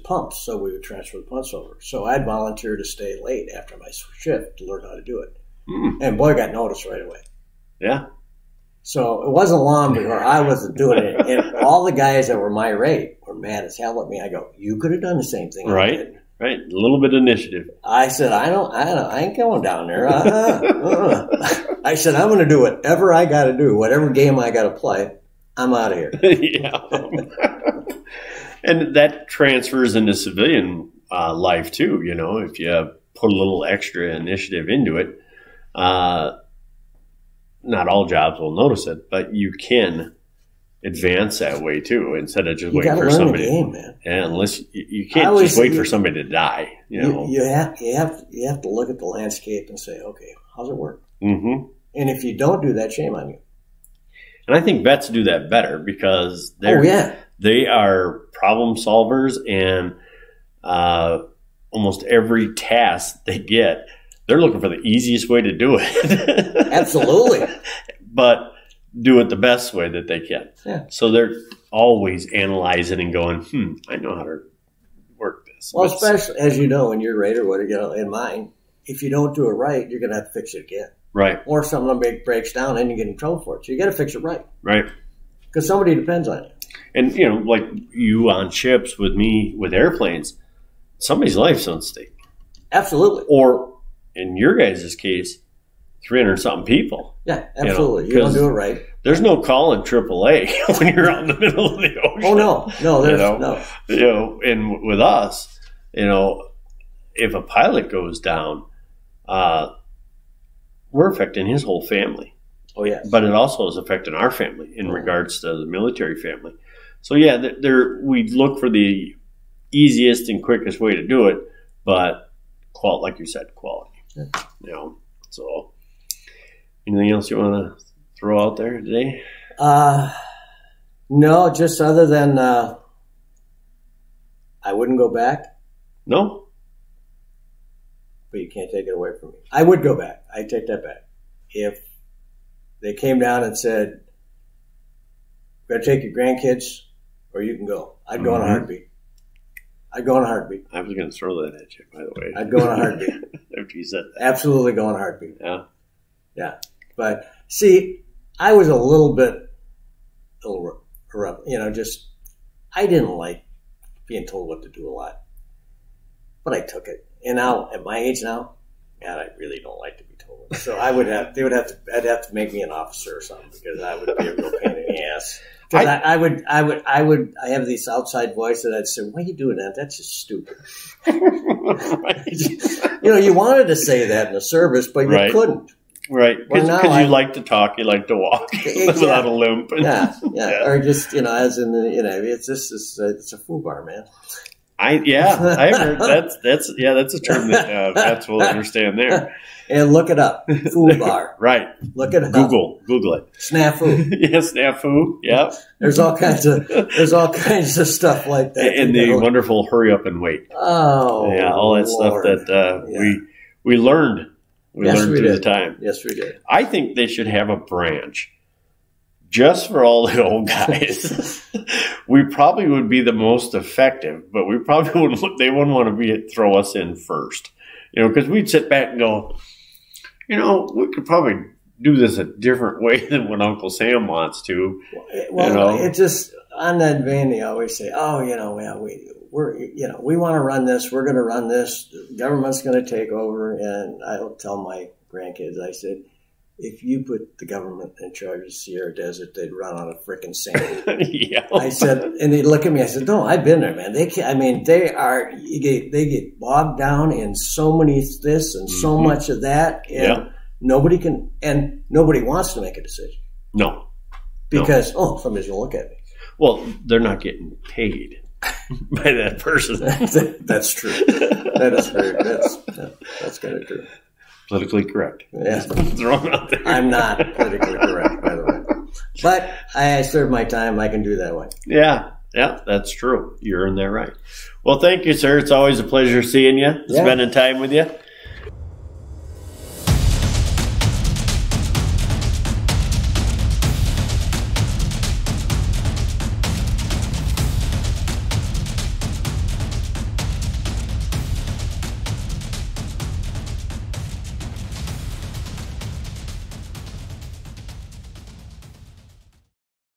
pumps, so we would transfer the pumps over. So I'd volunteer to stay late after my shift to learn how to do it. Mm. And boy, I got noticed right away. Yeah. So it wasn't long before I wasn't doing it. And all the guys that were my rate were mad as hell at me. I go, you could have done the same thing. Right. I did. Right. A little bit of initiative. I said, I ain't going down there. I said, I'm going to do whatever I got to do, whatever game I got to play. I'm out of here. Yeah. And that transfers into civilian life too. If you put a little extra initiative into it, not all jobs will notice it, but you can advance that way too, instead of just waiting for somebody. The game, man. Yeah, unless you can't just wait for somebody to die. You have to look at the landscape and say, okay, how's it work? Mm-hmm. And if you don't do that, shame on you. And I think vets do that better because they are problem solvers, and almost every task they get, they're looking for the easiest way to do it. Absolutely. But do it the best way that they can. Yeah. So they're always analyzing and going, I know how to work this. Well, especially, as you know, in your rate or whatever, in mine, if you don't do it right, you're going to have to fix it again. Right. Or something breaks down and you get in trouble for it. So you got to fix it right. Right. Because somebody depends on you. And, like you on ships with me with airplanes, somebody's life's on stake. Absolutely. Or in your guys' case, 300-something people. Yeah, absolutely. You don't do it right. There's no call in AAA when you're out in the middle of the ocean. Oh, no. There's no. And with us, if a pilot goes down, we're affecting his whole family. Oh, yes. But it also is affecting our family in regards to the military family. So, yeah, we look for the easiest and quickest way to do it, but like you said, quality. Yeah. So, anything else you want to throw out there today? No, just other than I wouldn't go back. No? But you can't take it away from me. I would go back. I take that back. If they came down and said, "We're going to take your grandkids, or you can go," I'd go in a heartbeat. I'd go in a heartbeat. I was going to throw that at you, by the way. I'd go in a heartbeat. After you said that. Absolutely go in a heartbeat. Yeah. Yeah. But, see, I was a little just, I didn't like being told what to do a lot. But I took it. And now, at my age now, God, I really don't like to be told. So I'd have to make me an officer or something, because I would be a real pain in the ass. Because I have this outside voice that I'd say, "Why are you doing that? That's just stupid." You wanted to say that in the service, but you couldn't. Right, because you like to talk, you like to walk without a limp. Yeah. Or just as in it's a foo bar, man. I've heard that's a term that vets will understand there. And look it up. Food bar. Right. Look it up. Google it. Snafu. Yeah, snafu. Yeah. There's all kinds of stuff like that. And the wonderful hurry up and wait. Oh, yeah, all that Lord. stuff that we learned. We learned through the time. Yes, we did. I think they should have a branch just for all the old guys. We probably would be the most effective, but we probably wouldn't. They wouldn't want to throw us in first, because we'd sit back and go, we could probably do this a different way than what Uncle Sam wants to. Well, it just on that vein, they always say, "Oh, we want to run this. We're going to run this. The government's going to take over." And I'll tell my grandkids, I said, if you put the government in charge of Sierra Desert, they'd run out of frickin' sand. Yeah. I said, and they'd look at me. I said, "No, I've been there, man. They get bogged down in so many this and so much of that, and nobody wants to make a decision. No, because somebody's gonna look at me. Well, they're not getting paid by that person. That's true. That is very. That's kind of true. Politically correct. Yeah. Thrown out there. I'm not politically correct, by the way. But I served my time. I can do that way. Yeah, that's true. You're in there right. Well, thank you, sir. It's always a pleasure seeing you, spending time with you.